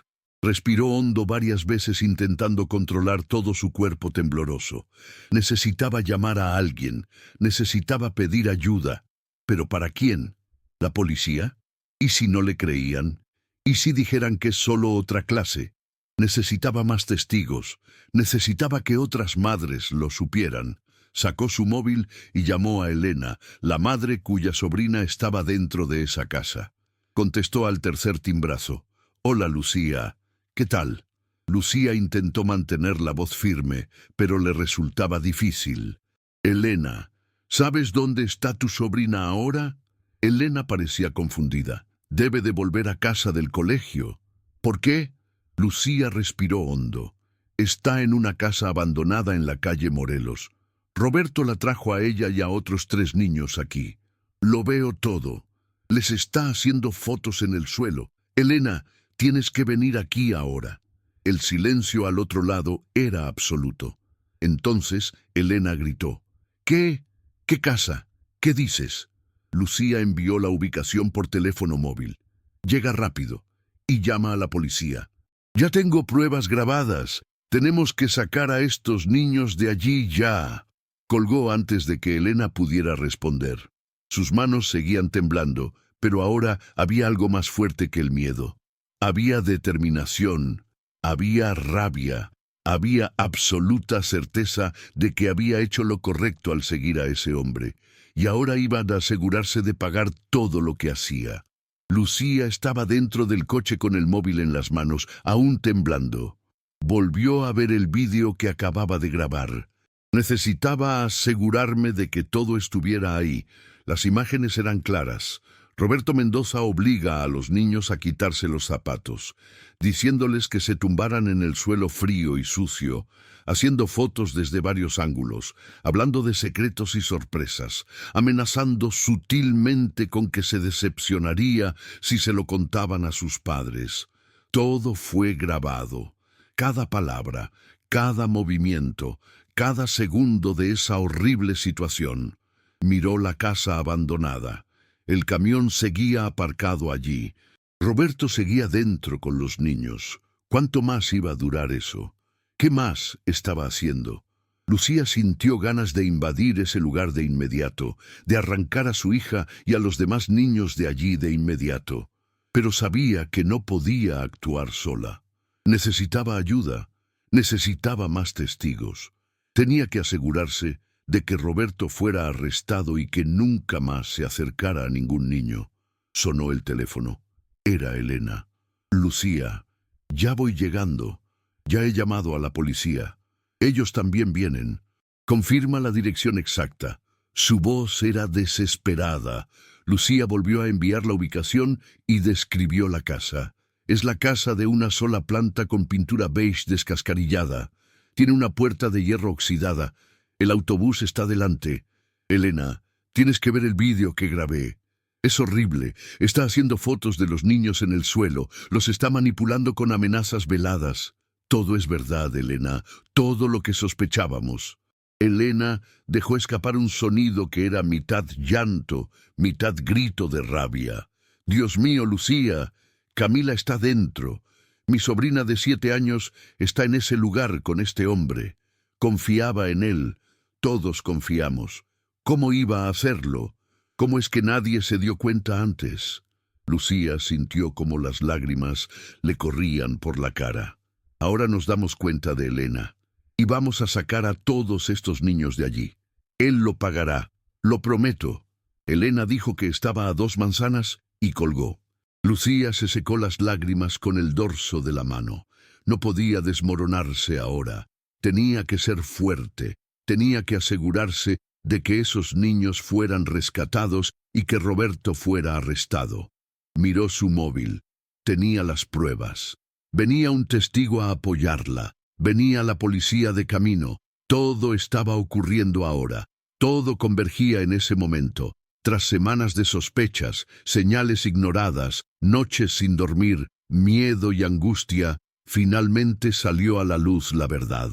Respiró hondo varias veces intentando controlar todo su cuerpo tembloroso. Necesitaba llamar a alguien, necesitaba pedir ayuda. ¿Pero para quién? ¿La policía? ¿Y si no le creían? ¿Y si dijeran que es solo otra clase? Necesitaba más testigos, necesitaba que otras madres lo supieran. Sacó su móvil y llamó a Elena, la madre cuya sobrina estaba dentro de esa casa. Contestó al tercer timbrazo. «Hola, Lucía. ¿Qué tal?» Lucía intentó mantener la voz firme, pero le resultaba difícil. «Elena, ¿sabes dónde está tu sobrina ahora?» Elena parecía confundida. «Debe de volver a casa del colegio». «¿Por qué?» Lucía respiró hondo. «Está en una casa abandonada en la calle Morelos. Roberto la trajo a ella y a otros 3 niños aquí. Lo veo todo. Les está haciendo fotos en el suelo. Elena, tienes que venir aquí ahora». El silencio al otro lado era absoluto. Entonces Elena gritó. «¿Qué? ¿Qué casa? ¿Qué dices?» Lucía envió la ubicación por teléfono móvil. «Llega rápido y llama a la policía». «Ya tengo pruebas grabadas. Tenemos que sacar a estos niños de allí ya». Colgó antes de que Elena pudiera responder. Sus manos seguían temblando, pero ahora había algo más fuerte que el miedo. Había determinación, había rabia, había absoluta certeza de que había hecho lo correcto al seguir a ese hombre, y ahora iban a asegurarse de pagar todo lo que hacía. Lucía estaba dentro del coche con el móvil en las manos, aún temblando. Volvió a ver el vídeo que acababa de grabar. Necesitaba asegurarme de que todo estuviera ahí. Las imágenes eran claras. Roberto Mendoza obliga a los niños a quitarse los zapatos, diciéndoles que se tumbaran en el suelo frío y sucio, haciendo fotos desde varios ángulos, hablando de secretos y sorpresas, amenazando sutilmente con que se decepcionaría si se lo contaban a sus padres. Todo fue grabado. Cada palabra, cada movimiento, cada segundo de esa horrible situación. Miró la casa abandonada. El camión seguía aparcado allí. Roberto seguía dentro con los niños. ¿Cuánto más iba a durar eso? ¿Qué más estaba haciendo? Lucía sintió ganas de invadir ese lugar de inmediato, de arrancar a su hija y a los demás niños de allí de inmediato. Pero sabía que no podía actuar sola. Necesitaba ayuda, necesitaba más testigos. Tenía que asegurarse de que Roberto fuera arrestado y que nunca más se acercara a ningún niño. Sonó el teléfono. Era Elena. «Lucía, ya voy llegando. Ya he llamado a la policía. Ellos también vienen. Confirma la dirección exacta». Su voz era desesperada. Lucía volvió a enviar la ubicación y describió la casa. Es la casa de una sola planta con pintura beige descascarillada. Tiene una puerta de hierro oxidada. El autobús está delante. Elena, tienes que ver el vídeo que grabé. Es horrible. Está haciendo fotos de los niños en el suelo. Los está manipulando con amenazas veladas. Todo es verdad, Elena. Todo lo que sospechábamos. Elena dejó escapar un sonido que era mitad llanto, mitad grito de rabia. «Dios mío, Lucía, Camila está dentro. Mi sobrina de 7 años está en ese lugar con este hombre. Confiaba en él. Todos confiamos. ¿Cómo iba a hacerlo? ¿Cómo es que nadie se dio cuenta antes?» Lucía sintió como las lágrimas le corrían por la cara. «Ahora nos damos cuenta de Elena. Y vamos a sacar a todos estos niños de allí. Él lo pagará. Lo prometo». Elena dijo que estaba a 2 manzanas y colgó. Lucía se secó las lágrimas con el dorso de la mano. No podía desmoronarse ahora. Tenía que ser fuerte. Tenía que asegurarse de que esos niños fueran rescatados y que Roberto fuera arrestado. Miró su móvil. Tenía las pruebas. Venía un testigo a apoyarla. Venía la policía de camino. Todo estaba ocurriendo ahora. Todo convergía en ese momento. Tras semanas de sospechas, señales ignoradas, noches sin dormir, miedo y angustia, finalmente salió a la luz la verdad.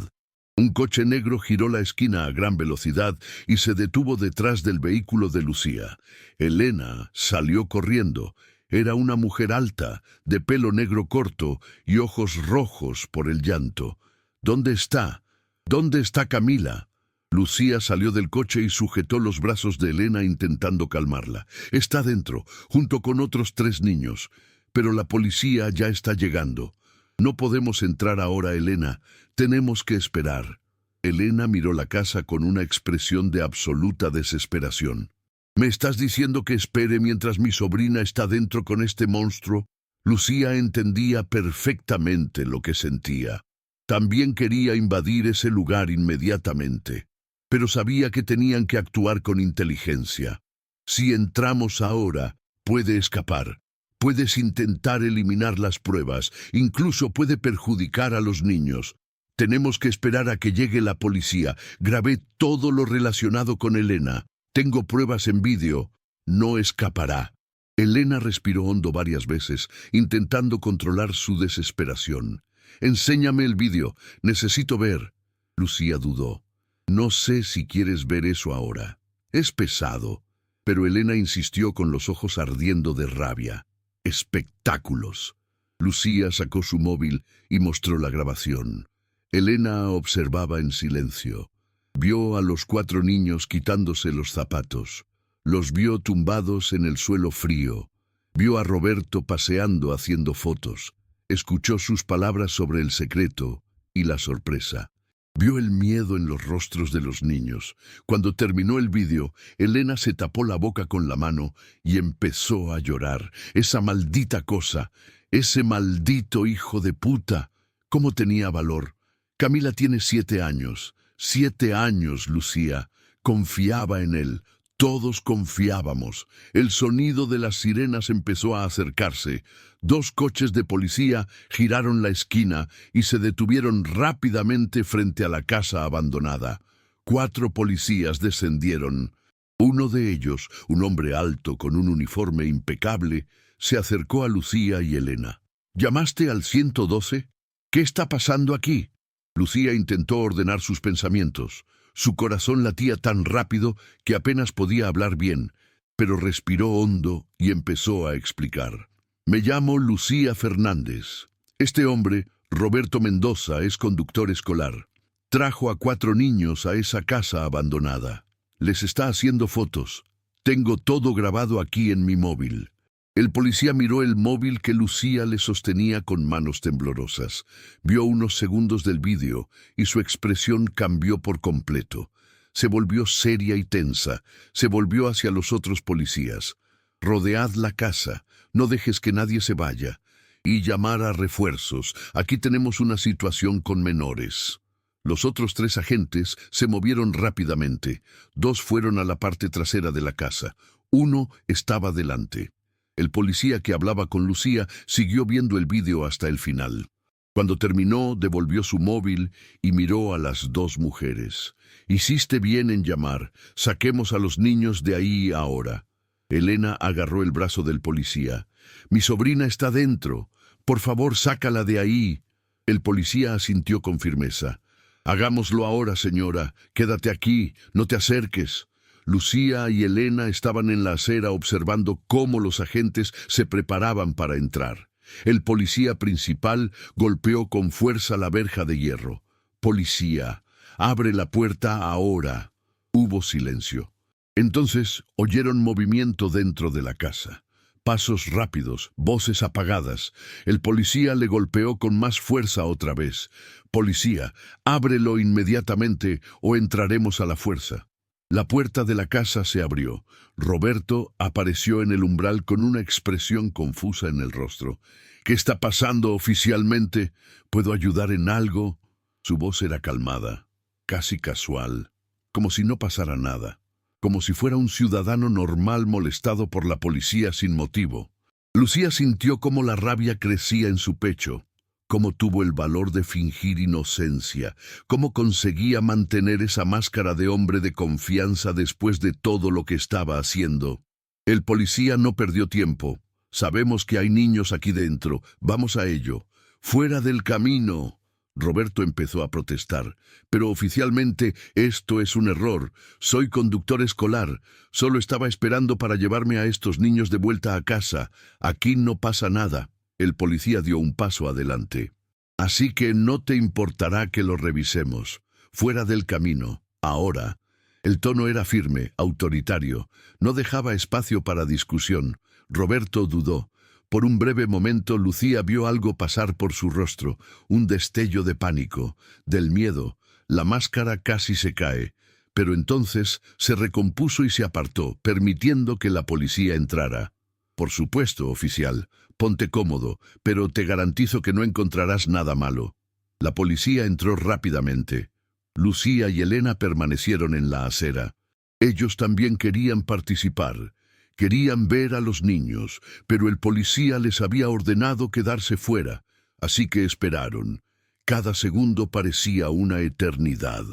Un coche negro giró la esquina a gran velocidad y se detuvo detrás del vehículo de Lucía. Elena salió corriendo. Era una mujer alta, de pelo negro corto y ojos rojos por el llanto. ¿Dónde está? ¿Dónde está Camila? Lucía salió del coche y sujetó los brazos de Elena intentando calmarla. Está dentro, junto con otros 3 niños. Pero la policía ya está llegando. No podemos entrar ahora, Elena. Tenemos que esperar. Elena miró la casa con una expresión de absoluta desesperación. ¿Me estás diciendo que espere mientras mi sobrina está dentro con este monstruo? Lucía entendía perfectamente lo que sentía. También quería invadir ese lugar inmediatamente, pero sabía que tenían que actuar con inteligencia. Si entramos ahora, puede escapar. Puedes intentar eliminar las pruebas, incluso puede perjudicar a los niños. Tenemos que esperar a que llegue la policía. Grabé todo lo relacionado con Elena. Tengo pruebas en vídeo. No escapará. Elena respiró hondo varias veces, intentando controlar su desesperación. Enséñame el vídeo. Necesito ver. Lucía dudó. No sé si quieres ver eso ahora. Es pesado. Pero Elena insistió con los ojos ardiendo de rabia. Espectáculos. Lucía sacó su móvil y mostró la grabación. Elena observaba en silencio. Vio a los 4 niños quitándose los zapatos. Los vio tumbados en el suelo frío. Vio a Roberto paseando haciendo fotos. Escuchó sus palabras sobre el secreto y la sorpresa. Vio el miedo en los rostros de los niños. Cuando terminó el vídeo, Elena se tapó la boca con la mano y empezó a llorar. Esa maldita cosa, ese maldito hijo de puta. ¿Cómo tenía valor? Camila tiene 7 años. 7 años, Lucía. Confiaba en él. Todos confiábamos. El sonido de las sirenas empezó a acercarse. 2 coches de policía giraron la esquina y se detuvieron rápidamente frente a la casa abandonada. 4 policías descendieron. Uno de ellos, un hombre alto con un uniforme impecable, se acercó a Lucía y Elena. ¿Llamaste al 112? ¿Qué está pasando aquí? Lucía intentó ordenar sus pensamientos. Su corazón latía tan rápido que apenas podía hablar bien, pero respiró hondo y empezó a explicar. Me llamo Lucía Fernández. Este hombre, Roberto Mendoza, es conductor escolar. Trajo a 4 niños a esa casa abandonada. Les está haciendo fotos. Tengo todo grabado aquí en mi móvil. El policía miró el móvil que Lucía le sostenía con manos temblorosas. Vio unos segundos del vídeo y su expresión cambió por completo. Se volvió seria y tensa. Se volvió hacia los otros policías. Rodead la casa. No dejes que nadie se vaya. Y llamar a refuerzos. Aquí tenemos una situación con menores. Los otros 3 agentes se movieron rápidamente. 2 fueron a la parte trasera de la casa. 1 estaba delante. El policía que hablaba con Lucía siguió viendo el vídeo hasta el final. Cuando terminó, devolvió su móvil y miró a las 2 mujeres. Hiciste bien en llamar. Saquemos a los niños de ahí ahora. Elena agarró el brazo del policía. Mi sobrina está dentro. Por favor, sácala de ahí. El policía asintió con firmeza. Hagámoslo ahora, señora. Quédate aquí. No te acerques. Lucía y Elena estaban en la acera observando cómo los agentes se preparaban para entrar. El policía principal golpeó con fuerza la verja de hierro. Policía, abre la puerta ahora. Hubo silencio. Entonces oyeron movimiento dentro de la casa. Pasos rápidos, voces apagadas. El policía le golpeó con más fuerza otra vez. Policía, ábrelo inmediatamente o entraremos a la fuerza. La puerta de la casa se abrió. Roberto apareció en el umbral con una expresión confusa en el rostro. ¿Qué está pasando oficialmente? ¿Puedo ayudar en algo? Su voz era calmada, casi casual, como si no pasara nada, como si fuera un ciudadano normal molestado por la policía sin motivo. Lucía sintió cómo la rabia crecía en su pecho. Cómo tuvo el valor de fingir inocencia, cómo conseguía mantener esa máscara de hombre de confianza después de todo lo que estaba haciendo. El policía no perdió tiempo. Sabemos que hay niños aquí dentro, vamos a ello. ¡Fuera del camino! Roberto empezó a protestar. Pero oficialmente esto es un error. Soy conductor escolar. Solo estaba esperando para llevarme a estos niños de vuelta a casa. Aquí no pasa nada. El policía dio un paso adelante. Así que no te importará que lo revisemos. Fuera del camino. Ahora. El tono era firme, autoritario. No dejaba espacio para discusión. Roberto dudó. Por un breve momento Lucía vio algo pasar por su rostro, un destello de pánico, del miedo. La máscara casi se cae, pero entonces se recompuso y se apartó, permitiendo que la policía entrara. Por supuesto, oficial, ponte cómodo, pero te garantizo que no encontrarás nada malo. La policía entró rápidamente. Lucía y Elena permanecieron en la acera. Ellos también querían participar. Querían ver a los niños, pero el policía les había ordenado quedarse fuera, así que esperaron. Cada segundo parecía una eternidad.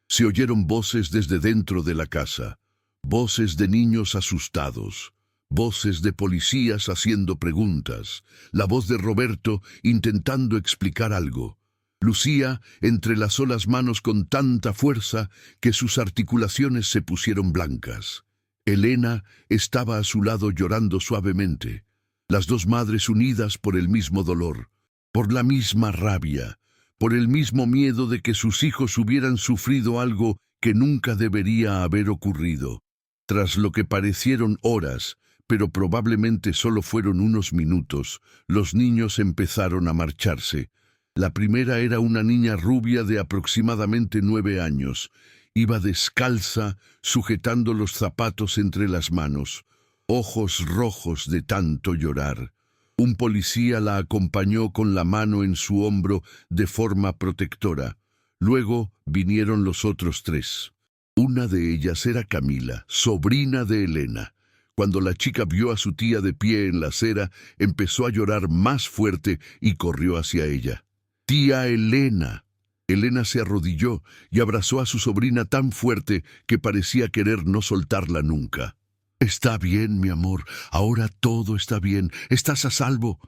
Se oyeron voces desde dentro de la casa, voces de niños asustados, voces de policías haciendo preguntas, la voz de Roberto intentando explicar algo. Lucía entrelazó las manos con tanta fuerza que sus articulaciones se pusieron blancas. Elena estaba a su lado llorando suavemente, las dos madres unidas por el mismo dolor, por la misma rabia, por el mismo miedo de que sus hijos hubieran sufrido algo que nunca debería haber ocurrido. Tras lo que parecieron horas, pero probablemente solo fueron unos minutos, los niños empezaron a marcharse. La primera era una niña rubia de aproximadamente 9 años. Iba descalza, sujetando los zapatos entre las manos, ojos rojos de tanto llorar. Un policía la acompañó con la mano en su hombro de forma protectora. Luego vinieron los otros 3. Una de ellas era Camila, sobrina de Elena. Cuando la chica vio a su tía de pie en la acera, empezó a llorar más fuerte y corrió hacia ella. «¡Tía Elena!». Elena se arrodilló y abrazó a su sobrina tan fuerte que parecía querer no soltarla nunca. «Está bien, mi amor, ahora todo está bien, estás a salvo».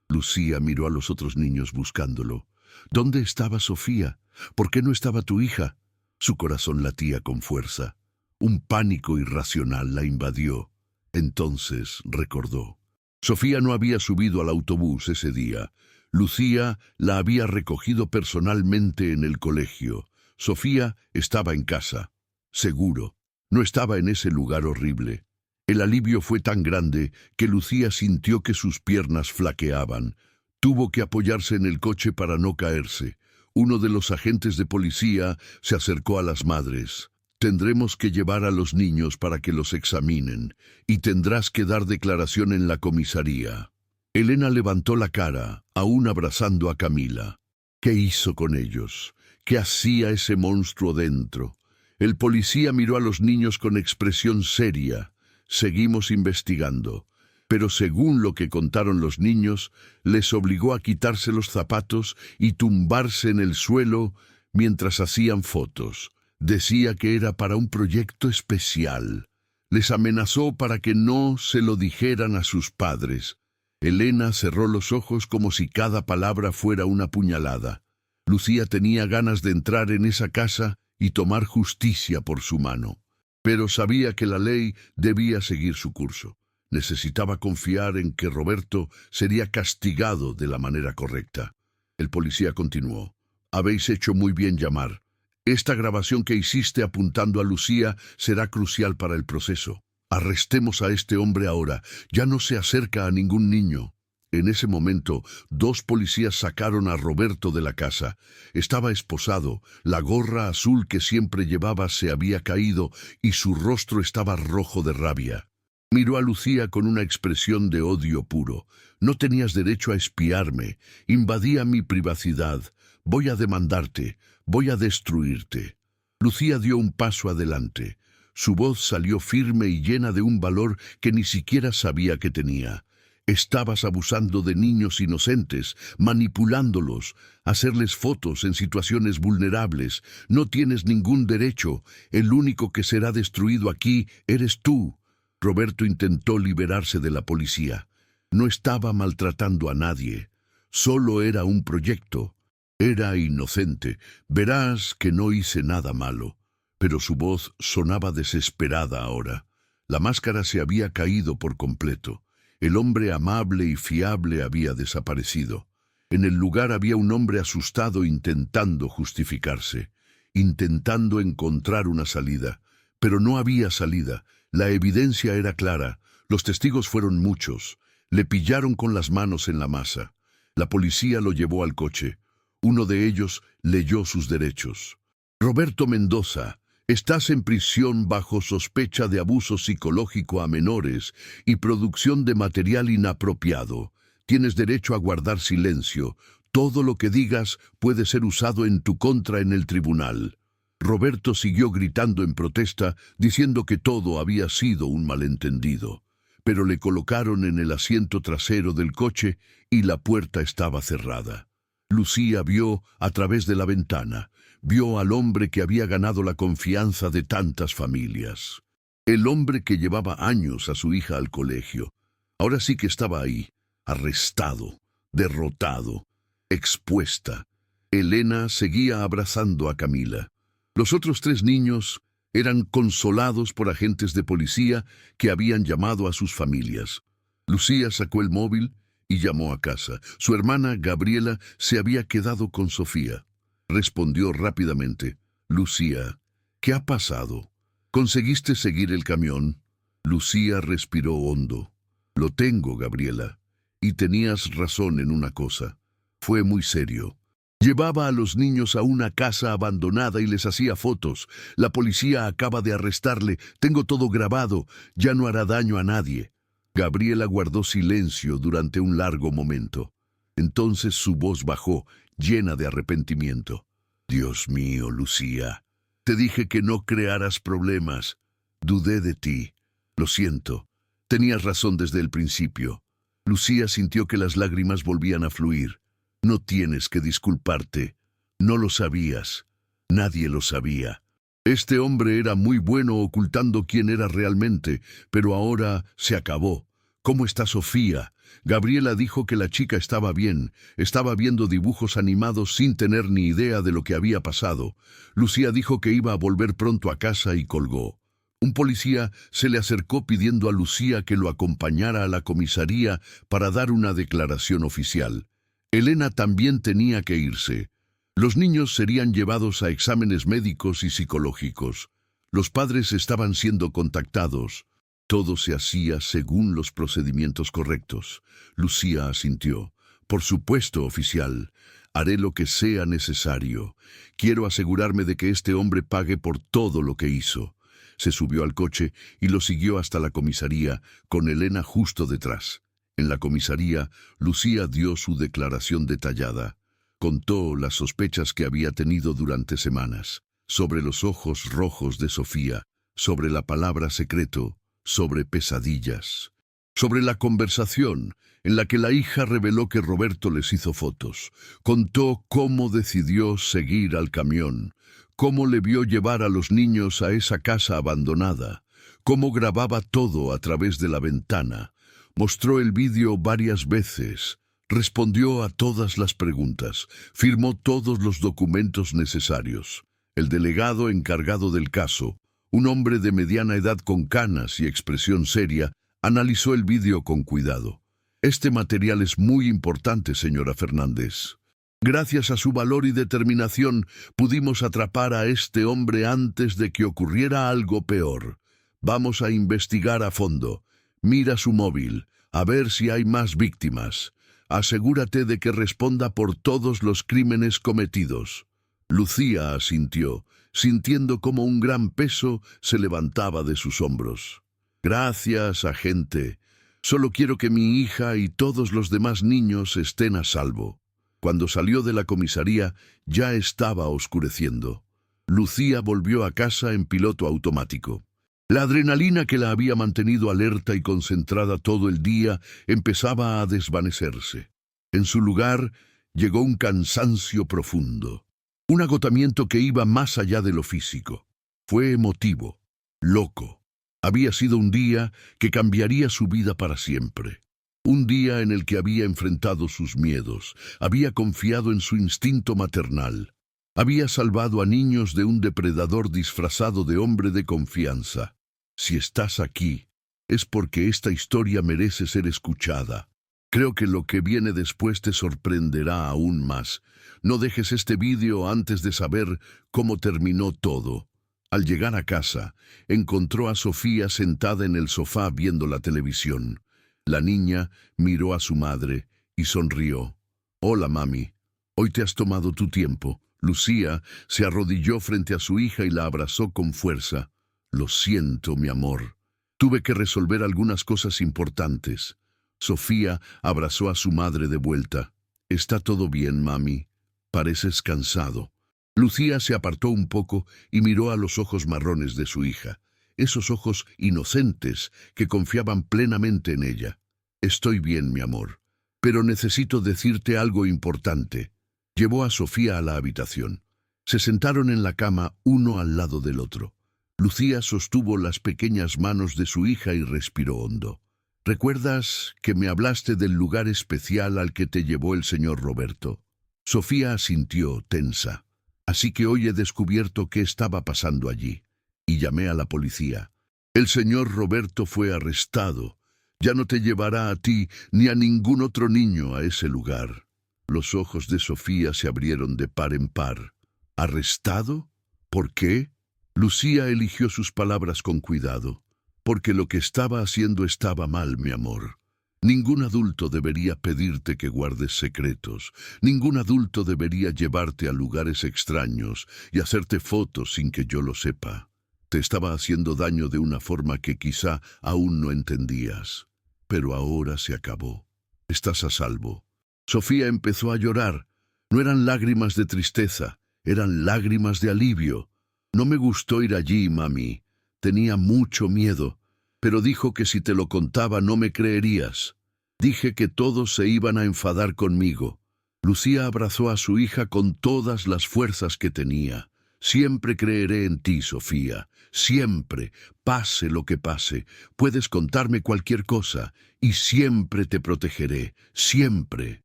Lucía miró a los otros niños buscándolo. «¿Dónde estaba Sofía? ¿Por qué no estaba tu hija?». Su corazón latía con fuerza. Un pánico irracional la invadió. Entonces recordó. Sofía no había subido al autobús ese día. Lucía la había recogido personalmente en el colegio. Sofía estaba en casa. Seguro. No estaba en ese lugar horrible. El alivio fue tan grande que Lucía sintió que sus piernas flaqueaban. Tuvo que apoyarse en el coche para no caerse. Uno de los agentes de policía se acercó a las madres. «Tendremos que llevar a los niños para que los examinen, y tendrás que dar declaración en la comisaría». Elena levantó la cara, aún abrazando a Camila. ¿Qué hizo con ellos? ¿Qué hacía ese monstruo dentro? El policía miró a los niños con expresión seria. «Seguimos investigando». Pero según lo que contaron los niños, les obligó a quitarse los zapatos y tumbarse en el suelo mientras hacían fotos. Decía que era para un proyecto especial. Les amenazó para que no se lo dijeran a sus padres. Elena cerró los ojos como si cada palabra fuera una puñalada. Lucía tenía ganas de entrar en esa casa y tomar justicia por su mano. Pero sabía que la ley debía seguir su curso. Necesitaba confiar en que Roberto sería castigado de la manera correcta. El policía continuó. «Habéis hecho muy bien llamar. Esta grabación que hiciste apuntando a Lucía será crucial para el proceso. Arrestemos a este hombre ahora. Ya no se acerca a ningún niño». En ese momento, 2 policías sacaron a Roberto de la casa. Estaba esposado, la gorra azul que siempre llevaba se había caído y su rostro estaba rojo de rabia. Miró a Lucía con una expresión de odio puro. «No tenías derecho a espiarme. Invadía mi privacidad. Voy a demandarte. Voy a destruirte». Lucía dio un paso adelante. Su voz salió firme y llena de un valor que ni siquiera sabía que tenía. «Estabas abusando de niños inocentes, manipulándolos, hacerles fotos en situaciones vulnerables. No tienes ningún derecho. El único que será destruido aquí eres tú». Roberto intentó liberarse de la policía. No estaba maltratando a nadie. Solo era un proyecto. Era inocente. Verás que no hice nada malo. Pero su voz sonaba desesperada ahora. La máscara se había caído por completo. El hombre amable y fiable había desaparecido. En el lugar había un hombre asustado intentando justificarse, intentando encontrar una salida. Pero no había salida. La evidencia era clara. Los testigos fueron muchos. Le pillaron con las manos en la masa. La policía lo llevó al coche. Uno de ellos leyó sus derechos. Roberto Mendoza, estás en prisión bajo sospecha de abuso psicológico a menores y producción de material inapropiado. Tienes derecho a guardar silencio. Todo lo que digas puede ser usado en tu contra en el tribunal. Roberto siguió gritando en protesta, diciendo que todo había sido un malentendido. Pero le colocaron en el asiento trasero del coche y la puerta estaba cerrada. Lucía vio a través de la ventana, vio al hombre que había ganado la confianza de tantas familias. El hombre que llevaba años a su hija al colegio. Ahora sí que estaba ahí, arrestado, derrotado, expuesta. Elena seguía abrazando a Camila. Los otros 3 niños eran consolados por agentes de policía que habían llamado a sus familias. Lucía sacó el móvil y llamó a casa. Su hermana, Gabriela, se había quedado con Sofía. Respondió rápidamente. Lucía, ¿qué ha pasado? ¿Conseguiste seguir el camión? Lucía respiró hondo. Lo tengo, Gabriela. Y tenías razón en una cosa. Fue muy serio. Llevaba a los niños a una casa abandonada y les hacía fotos. La policía acaba de arrestarle. Tengo todo grabado. Ya no hará daño a nadie. Gabriela guardó silencio durante un largo momento. Entonces su voz bajó, llena de arrepentimiento. Dios mío, Lucía. Te dije que no crearas problemas. Dudé de ti. Lo siento. Tenías razón desde el principio. Lucía sintió que las lágrimas volvían a fluir. No tienes que disculparte. No lo sabías. Nadie lo sabía. Este hombre era muy bueno ocultando quién era realmente, pero ahora se acabó. ¿Cómo está Sofía? Gabriela dijo que la chica estaba bien. Estaba viendo dibujos animados sin tener ni idea de lo que había pasado. Lucía dijo que iba a volver pronto a casa y colgó. Un policía se le acercó pidiendo a Lucía que lo acompañara a la comisaría para dar una declaración oficial. Elena también tenía que irse. Los niños serían llevados a exámenes médicos y psicológicos. Los padres estaban siendo contactados. Todo se hacía según los procedimientos correctos. Lucía asintió. Por supuesto, oficial. Haré lo que sea necesario. Quiero asegurarme de que este hombre pague por todo lo que hizo. Se subió al coche y lo siguió hasta la comisaría, con Elena justo detrás. En la comisaría, Lucía dio su declaración detallada. Contó las sospechas que había tenido durante semanas, sobre los ojos rojos de Sofía, sobre la palabra secreto, sobre pesadillas, sobre la conversación en la que la hija reveló que Roberto les hizo fotos. Contó cómo decidió seguir al camión, cómo le vio llevar a los niños a esa casa abandonada, cómo grababa todo a través de la ventana. Mostró el vídeo varias veces, respondió a todas las preguntas, firmó todos los documentos necesarios. El delegado encargado del caso, un hombre de mediana edad con canas y expresión seria, analizó el vídeo con cuidado. Este material es muy importante, señora Fernández. Gracias a su valor y determinación, pudimos atrapar a este hombre antes de que ocurriera algo peor. Vamos a investigar a fondo. Mira su móvil, a ver si hay más víctimas. Asegúrate de que responda por todos los crímenes cometidos. Lucía asintió, sintiendo como un gran peso se levantaba de sus hombros. Gracias, agente. Solo quiero que mi hija y todos los demás niños estén a salvo. Cuando salió de la comisaría, ya estaba oscureciendo. Lucía volvió a casa en piloto automático. La adrenalina que la había mantenido alerta y concentrada todo el día empezaba a desvanecerse. En su lugar llegó un cansancio profundo, un agotamiento que iba más allá de lo físico. Fue emotivo, loco. Había sido un día que cambiaría su vida para siempre. Un día en el que había enfrentado sus miedos, había confiado en su instinto maternal, había salvado a niños de un depredador disfrazado de hombre de confianza. Si estás aquí, es porque esta historia merece ser escuchada. Creo que lo que viene después te sorprenderá aún más. No dejes este vídeo antes de saber cómo terminó todo. Al llegar a casa, encontró a Sofía sentada en el sofá viendo la televisión. La niña miró a su madre y sonrió. «Hola, mami. Hoy te has tomado tu tiempo». Lucía se arrodilló frente a su hija y la abrazó con fuerza. «Lo siento, mi amor. Tuve que resolver algunas cosas importantes». Sofía abrazó a su madre de vuelta. «¿Está todo bien, mami? Pareces cansado». Lucía se apartó un poco y miró a los ojos marrones de su hija, esos ojos inocentes que confiaban plenamente en ella. «Estoy bien, mi amor, pero necesito decirte algo importante». Llevó a Sofía a la habitación. Se sentaron en la cama uno al lado del otro. Lucía sostuvo las pequeñas manos de su hija y respiró hondo. «¿Recuerdas que me hablaste del lugar especial al que te llevó el señor Roberto?» Sofía asintió, tensa. «Así que hoy he descubierto qué estaba pasando allí, y llamé a la policía. El señor Roberto fue arrestado. Ya no te llevará a ti ni a ningún otro niño a ese lugar». Los ojos de Sofía se abrieron de par en par. «¿Arrestado? ¿Por qué?» Lucía eligió sus palabras con cuidado. «Porque lo que estaba haciendo estaba mal, mi amor. Ningún adulto debería pedirte que guardes secretos. Ningún adulto debería llevarte a lugares extraños y hacerte fotos sin que yo lo sepa. Te estaba haciendo daño de una forma que quizá aún no entendías. Pero ahora se acabó. Estás a salvo». Sofía empezó a llorar. No eran lágrimas de tristeza, eran lágrimas de alivio. «No me gustó ir allí, mami. Tenía mucho miedo, pero dijo que si te lo contaba no me creerías. Dije que todos se iban a enfadar conmigo». Lucía abrazó a su hija con todas las fuerzas que tenía. «Siempre creeré en ti, Sofía. Siempre, pase lo que pase. Puedes contarme cualquier cosa y siempre te protegeré. Siempre».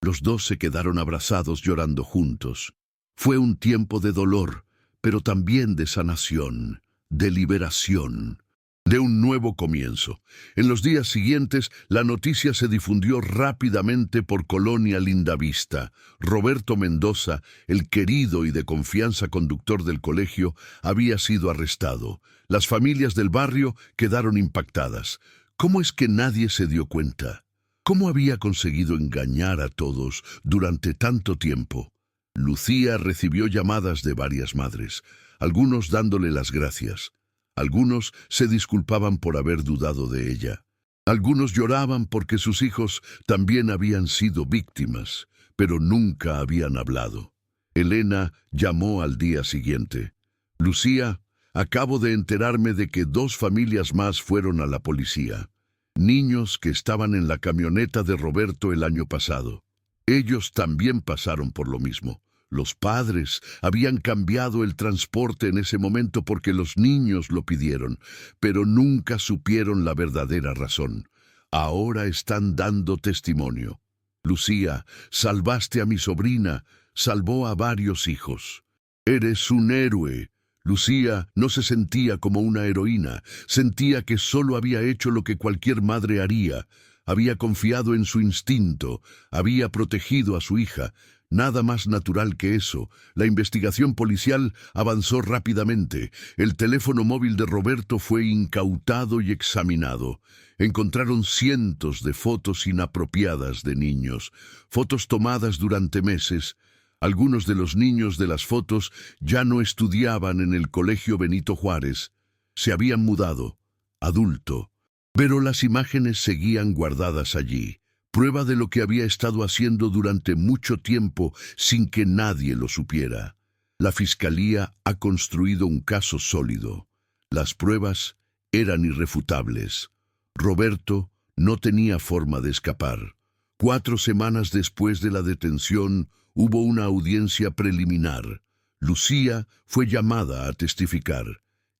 Los dos se quedaron abrazados llorando juntos. Fue un tiempo de dolor, pero también de sanación, de liberación, de un nuevo comienzo. En los días siguientes, la noticia se difundió rápidamente por Colonia Lindavista. Roberto Mendoza, el querido y de confianza conductor del colegio, había sido arrestado. Las familias del barrio quedaron impactadas. ¿Cómo es que nadie se dio cuenta? ¿Cómo había conseguido engañar a todos durante tanto tiempo? Lucía recibió llamadas de varias madres, algunos dándole las gracias. Algunos se disculpaban por haber dudado de ella. Algunos lloraban porque sus hijos también habían sido víctimas, pero nunca habían hablado. Elena llamó al día siguiente. «Lucía, acabo de enterarme de que 2 familias más fueron a la policía. Niños que estaban en la camioneta de Roberto el año pasado. Ellos también pasaron por lo mismo. Los padres habían cambiado el transporte en ese momento porque los niños lo pidieron, pero nunca supieron la verdadera razón. Ahora están dando testimonio. Lucía, salvaste a mi sobrina, salvó a varios hijos. Eres un héroe». Lucía no se sentía como una heroína, sentía que solo había hecho lo que cualquier madre haría. Había confiado en su instinto, había protegido a su hija. Nada más natural que eso. La investigación policial avanzó rápidamente. El teléfono móvil de Roberto fue incautado y examinado. Encontraron cientos de fotos inapropiadas de niños, fotos tomadas durante meses. Algunos de los niños de las fotos ya no estudiaban en el Colegio Benito Juárez. Se habían mudado, adulto, pero las imágenes seguían guardadas allí, prueba de lo que había estado haciendo durante mucho tiempo sin que nadie lo supiera. La Fiscalía ha construido un caso sólido. Las pruebas eran irrefutables. Roberto no tenía forma de escapar. 4 semanas después de la detención, hubo una audiencia preliminar. Lucía fue llamada a testificar.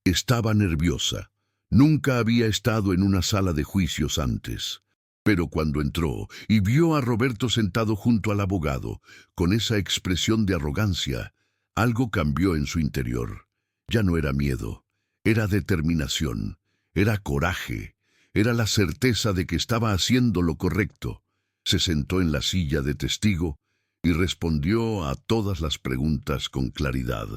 Estaba nerviosa. Nunca había estado en una sala de juicios antes. Pero cuando entró y vio a Roberto sentado junto al abogado, con esa expresión de arrogancia, algo cambió en su interior. Ya no era miedo, era determinación, era coraje, era la certeza de que estaba haciendo lo correcto. Se sentó en la silla de testigo y respondió a todas las preguntas con claridad.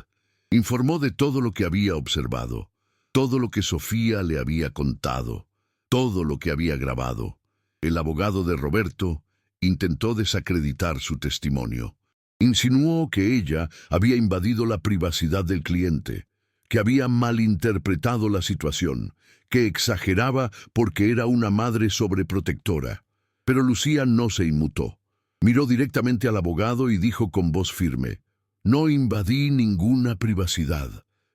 Informó de todo lo que había observado, todo lo que Sofía le había contado, todo lo que había grabado. El abogado de Roberto intentó desacreditar su testimonio. Insinuó que ella había invadido la privacidad del cliente, que había malinterpretado la situación, que exageraba porque era una madre sobreprotectora. Pero Lucía no se inmutó. Miró directamente al abogado y dijo con voz firme: «No invadí ninguna privacidad.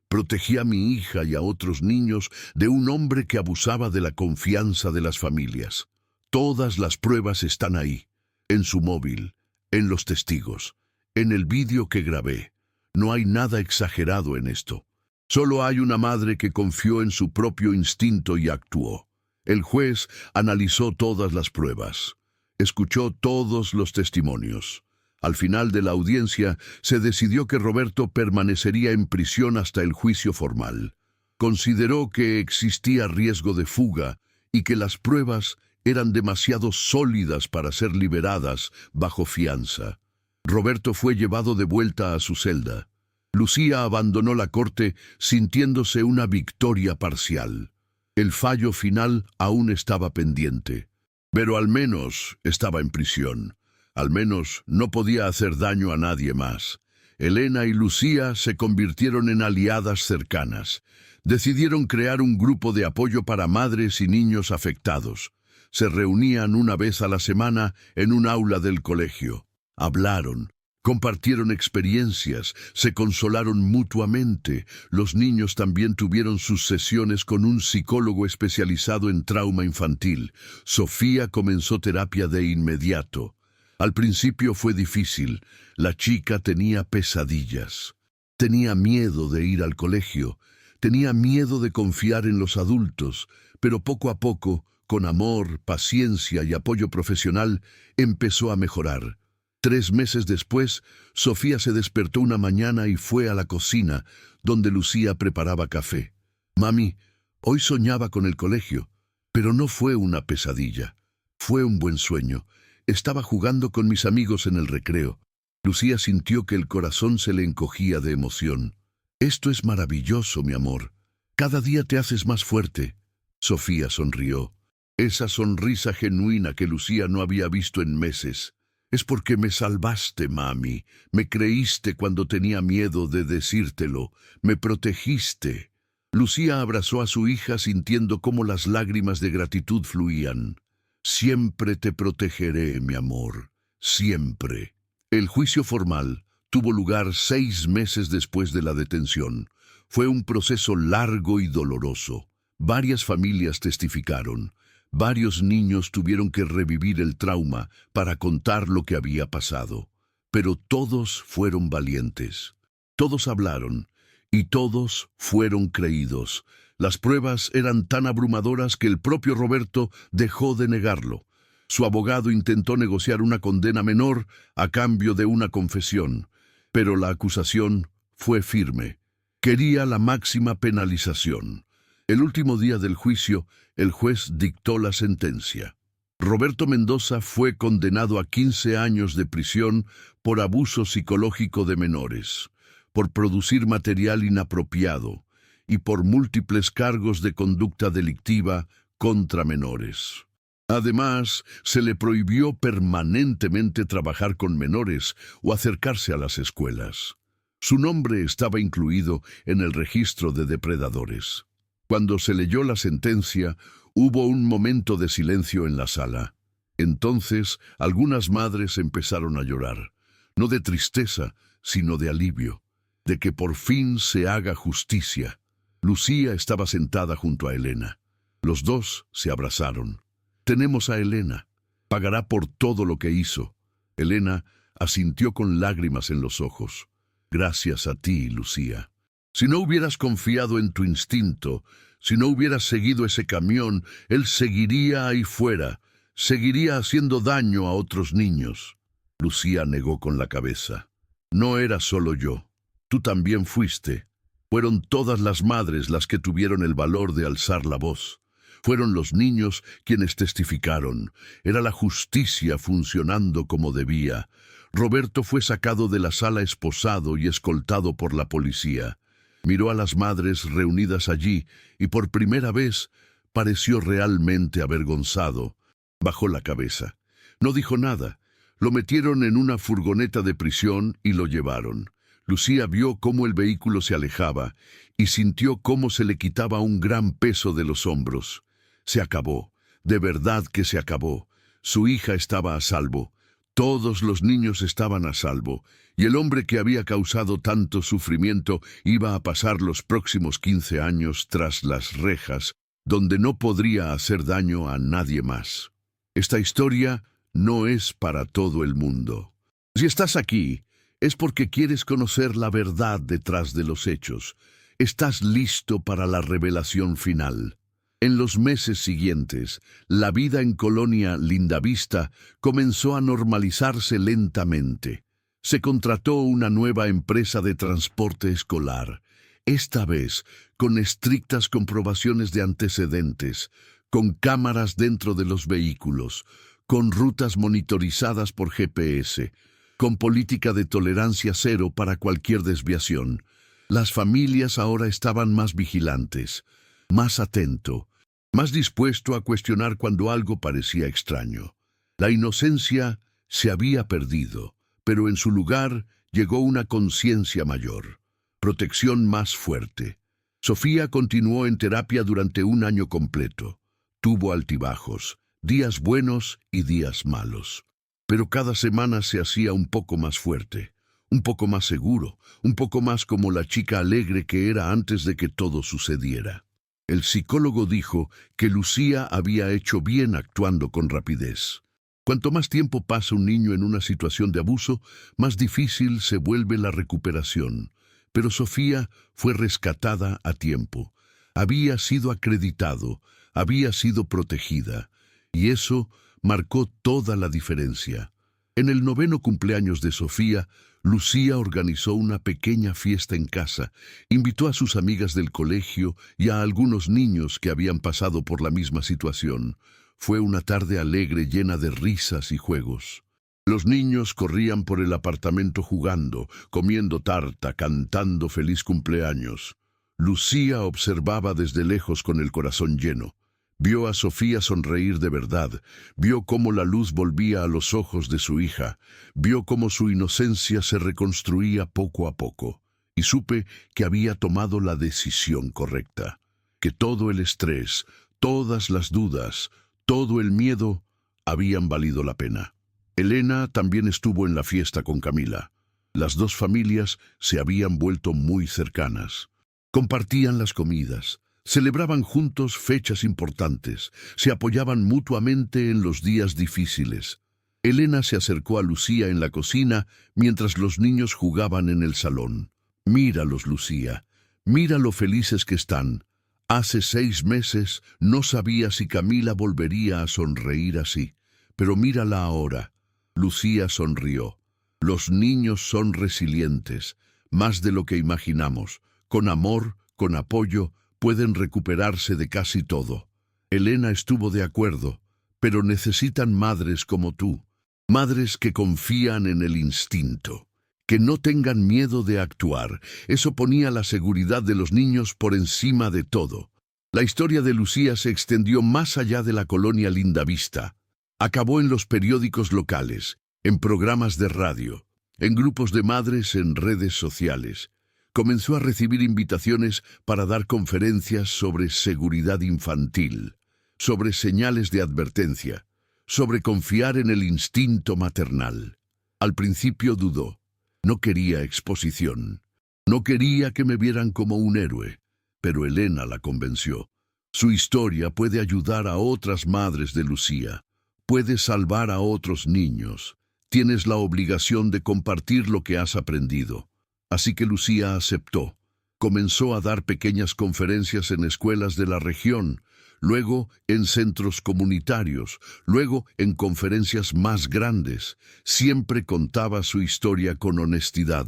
Protegí a mi hija y a otros niños de un hombre que abusaba de la confianza de las familias. Todas las pruebas están ahí, en su móvil, en los testigos, en el vídeo que grabé. No hay nada exagerado en esto. Solo hay una madre que confió en su propio instinto y actuó». El juez analizó todas las pruebas, escuchó todos los testimonios. Al final de la audiencia, se decidió que Roberto permanecería en prisión hasta el juicio formal. Consideró que existía riesgo de fuga y que las pruebas eran demasiado sólidas para ser liberadas bajo fianza. Roberto fue llevado de vuelta a su celda. Lucía abandonó la corte sintiéndose una victoria parcial. El fallo final aún estaba pendiente, pero al menos estaba en prisión. Al menos no podía hacer daño a nadie más. Elena y Lucía se convirtieron en aliadas cercanas. Decidieron crear un grupo de apoyo para madres y niños afectados. Se reunían una vez a la semana en un aula del colegio. Hablaron, compartieron experiencias, se consolaron mutuamente. Los niños también tuvieron sus sesiones con un psicólogo especializado en trauma infantil. Sofía comenzó terapia de inmediato. Al principio fue difícil. La chica tenía pesadillas. Tenía miedo de ir al colegio. Tenía miedo de confiar en los adultos. Pero poco a poco, con amor, paciencia y apoyo profesional, empezó a mejorar. 3 meses después, Sofía se despertó una mañana y fue a la cocina, donde Lucía preparaba café. «Mami, hoy soñaba con el colegio, pero no fue una pesadilla. Fue un buen sueño. Estaba jugando con mis amigos en el recreo». Lucía sintió que el corazón se le encogía de emoción. «Esto es maravilloso, mi amor. Cada día te haces más fuerte». Sofía sonrió. Esa sonrisa genuina que Lucía no había visto en meses. «Es porque me salvaste, mami. Me creíste cuando tenía miedo de decírtelo. Me protegiste». Lucía abrazó a su hija sintiendo cómo las lágrimas de gratitud fluían. «Siempre te protegeré, mi amor. Siempre». El juicio formal tuvo lugar 6 meses después de la detención. Fue un proceso largo y doloroso. Varias familias testificaron. Varios niños tuvieron que revivir el trauma para contar lo que había pasado. Pero todos fueron valientes. Todos hablaron y todos fueron creídos. Las pruebas eran tan abrumadoras que el propio Roberto dejó de negarlo. Su abogado intentó negociar una condena menor a cambio de una confesión, pero la acusación fue firme. Quería la máxima penalización. El último día del juicio, el juez dictó la sentencia. Roberto Mendoza fue condenado a 15 años de prisión por abuso psicológico de menores, por producir material inapropiado y por múltiples cargos de conducta delictiva contra menores. Además, se le prohibió permanentemente trabajar con menores o acercarse a las escuelas. Su nombre estaba incluido en el registro de depredadores. Cuando se leyó la sentencia, hubo un momento de silencio en la sala. Entonces, algunas madres empezaron a llorar, no de tristeza, sino de alivio, de que por fin se haga justicia. Lucía estaba sentada junto a Elena. Los dos se abrazaron. «Tenemos a Elena. Pagará por todo lo que hizo». Elena asintió con lágrimas en los ojos. «Gracias a ti, Lucía. Si no hubieras confiado en tu instinto, si no hubieras seguido ese camión, él seguiría ahí fuera, seguiría haciendo daño a otros niños. Lucía negó con la cabeza. No era solo yo. Tú también fuiste. Fueron todas las madres las que tuvieron el valor de alzar la voz. Fueron los niños quienes testificaron. Era la justicia funcionando como debía. Roberto fue sacado de la sala esposado y escoltado por la policía. Miró a las madres reunidas allí y por primera vez pareció realmente avergonzado. Bajó la cabeza. No dijo nada. Lo metieron en una furgoneta de prisión y lo llevaron. Lucía vio cómo el vehículo se alejaba y sintió cómo se le quitaba un gran peso de los hombros. Se acabó. De verdad que se acabó. Su hija estaba a salvo. Todos los niños estaban a salvo, y el hombre que había causado tanto sufrimiento iba a pasar los próximos 15 años tras las rejas, donde no podría hacer daño a nadie más. Esta historia no es para todo el mundo. Si estás aquí, es porque quieres conocer la verdad detrás de los hechos. Estás listo para la revelación final. En los meses siguientes, la vida en Colonia Lindavista comenzó a normalizarse lentamente. Se contrató una nueva empresa de transporte escolar, esta vez con estrictas comprobaciones de antecedentes, con cámaras dentro de los vehículos, con rutas monitorizadas por GPS, con política de tolerancia cero para cualquier desviación. Las familias ahora estaban más vigilantes, más atento, más dispuesto a cuestionar cuando algo parecía extraño. La inocencia se había perdido, pero en su lugar llegó una conciencia mayor, protección más fuerte. Sofía continuó en terapia durante un año completo. Tuvo altibajos, días buenos y días malos. Pero cada semana se hacía un poco más fuerte, un poco más seguro, un poco más como la chica alegre que era antes de que todo sucediera. El psicólogo dijo que Lucía había hecho bien actuando con rapidez. Cuanto más tiempo pasa un niño en una situación de abuso, más difícil se vuelve la recuperación. Pero Sofía fue rescatada a tiempo. Había sido acreditado, había sido protegida, y eso marcó toda la diferencia. En el 9º cumpleaños de Sofía, Lucía organizó una pequeña fiesta en casa, invitó a sus amigas del colegio y a algunos niños que habían pasado por la misma situación. Fue una tarde alegre llena de risas y juegos. Los niños corrían por el apartamento jugando, comiendo tarta, cantando feliz cumpleaños. Lucía observaba desde lejos con el corazón lleno. Vio a Sofía sonreír de verdad, vio cómo la luz volvía a los ojos de su hija, vio cómo su inocencia se reconstruía poco a poco, y supe que había tomado la decisión correcta, que todo el estrés, todas las dudas, todo el miedo habían valido la pena. Elena también estuvo en la fiesta con Camila. Las dos familias se habían vuelto muy cercanas. Compartían las comidas. Celebraban juntos fechas importantes, se apoyaban mutuamente en los días difíciles. Elena se acercó a Lucía en la cocina mientras los niños jugaban en el salón. Míralos, Lucía, mira lo felices que están. Hace 6 meses no sabía si Camila volvería a sonreír así, pero mírala ahora. Lucía sonrió. Los niños son resilientes, más de lo que imaginamos. Con amor, con apoyo, pueden recuperarse de casi todo. Elena estuvo de acuerdo, pero necesitan madres como tú, madres que confían en el instinto, que no tengan miedo de actuar. Eso ponía la seguridad de los niños por encima de todo. La historia de Lucía se extendió más allá de la colonia Lindavista. Acabó en los periódicos locales, en programas de radio, en grupos de madres en redes sociales. Comenzó a recibir invitaciones para dar conferencias sobre seguridad infantil, sobre señales de advertencia, sobre confiar en el instinto maternal. Al principio dudó. No quería exposición. No quería que me vieran como un héroe. Pero Elena la convenció. Su historia puede ayudar a otras madres de Lucía. Puede salvar a otros niños. Tienes la obligación de compartir lo que has aprendido. Así que Lucía aceptó. Comenzó a dar pequeñas conferencias en escuelas de la región. luego en centros comunitarios, luego en conferencias más grandes. Siempre contaba su historia con honestidad.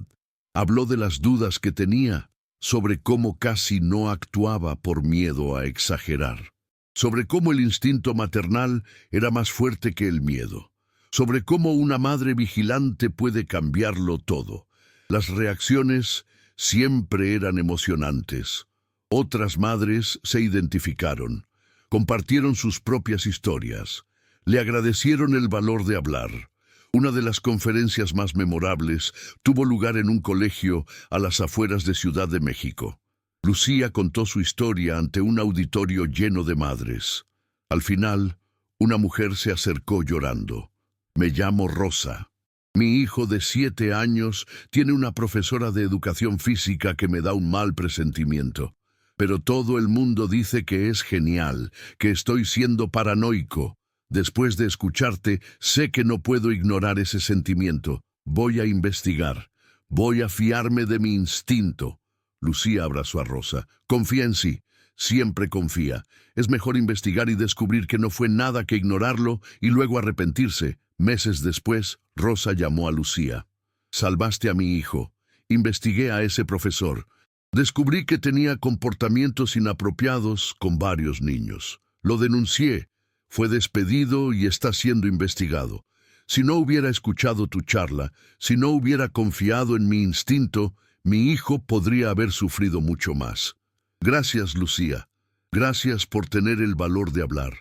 Habló de las dudas que tenía, sobre cómo casi no actuaba por miedo a exagerar, sobre cómo el instinto maternal era más fuerte que el miedo, sobre cómo una madre vigilante puede cambiarlo todo. Las reacciones siempre eran emocionantes. Otras madres se identificaron, compartieron sus propias historias, le agradecieron el valor de hablar. Una de las conferencias más memorables tuvo lugar en un colegio a las afueras de Ciudad de México. Lucía contó su historia ante un auditorio lleno de madres. Al final, una mujer se acercó llorando. Me llamo Rosa. Mi hijo de 7 años tiene una profesora de educación física que me da un mal presentimiento. Pero todo el mundo dice que es genial, que estoy siendo paranoico. Después de escucharte, sé que no puedo ignorar ese sentimiento. Voy a investigar. Voy a fiarme de mi instinto. Lucía abrazó a Rosa. Confía en sí. Siempre confía. Es mejor investigar y descubrir que no fue nada que ignorarlo y luego arrepentirse. Meses después, Rosa llamó a Lucía. Salvaste a mi hijo. Investigué a ese profesor. Descubrí que tenía comportamientos inapropiados con varios niños. Lo denuncié. Fue despedido y está siendo investigado. Si no hubiera escuchado tu charla, si no hubiera confiado en mi instinto, mi hijo podría haber sufrido mucho más. Gracias, Lucía. Gracias por tener el valor de hablar.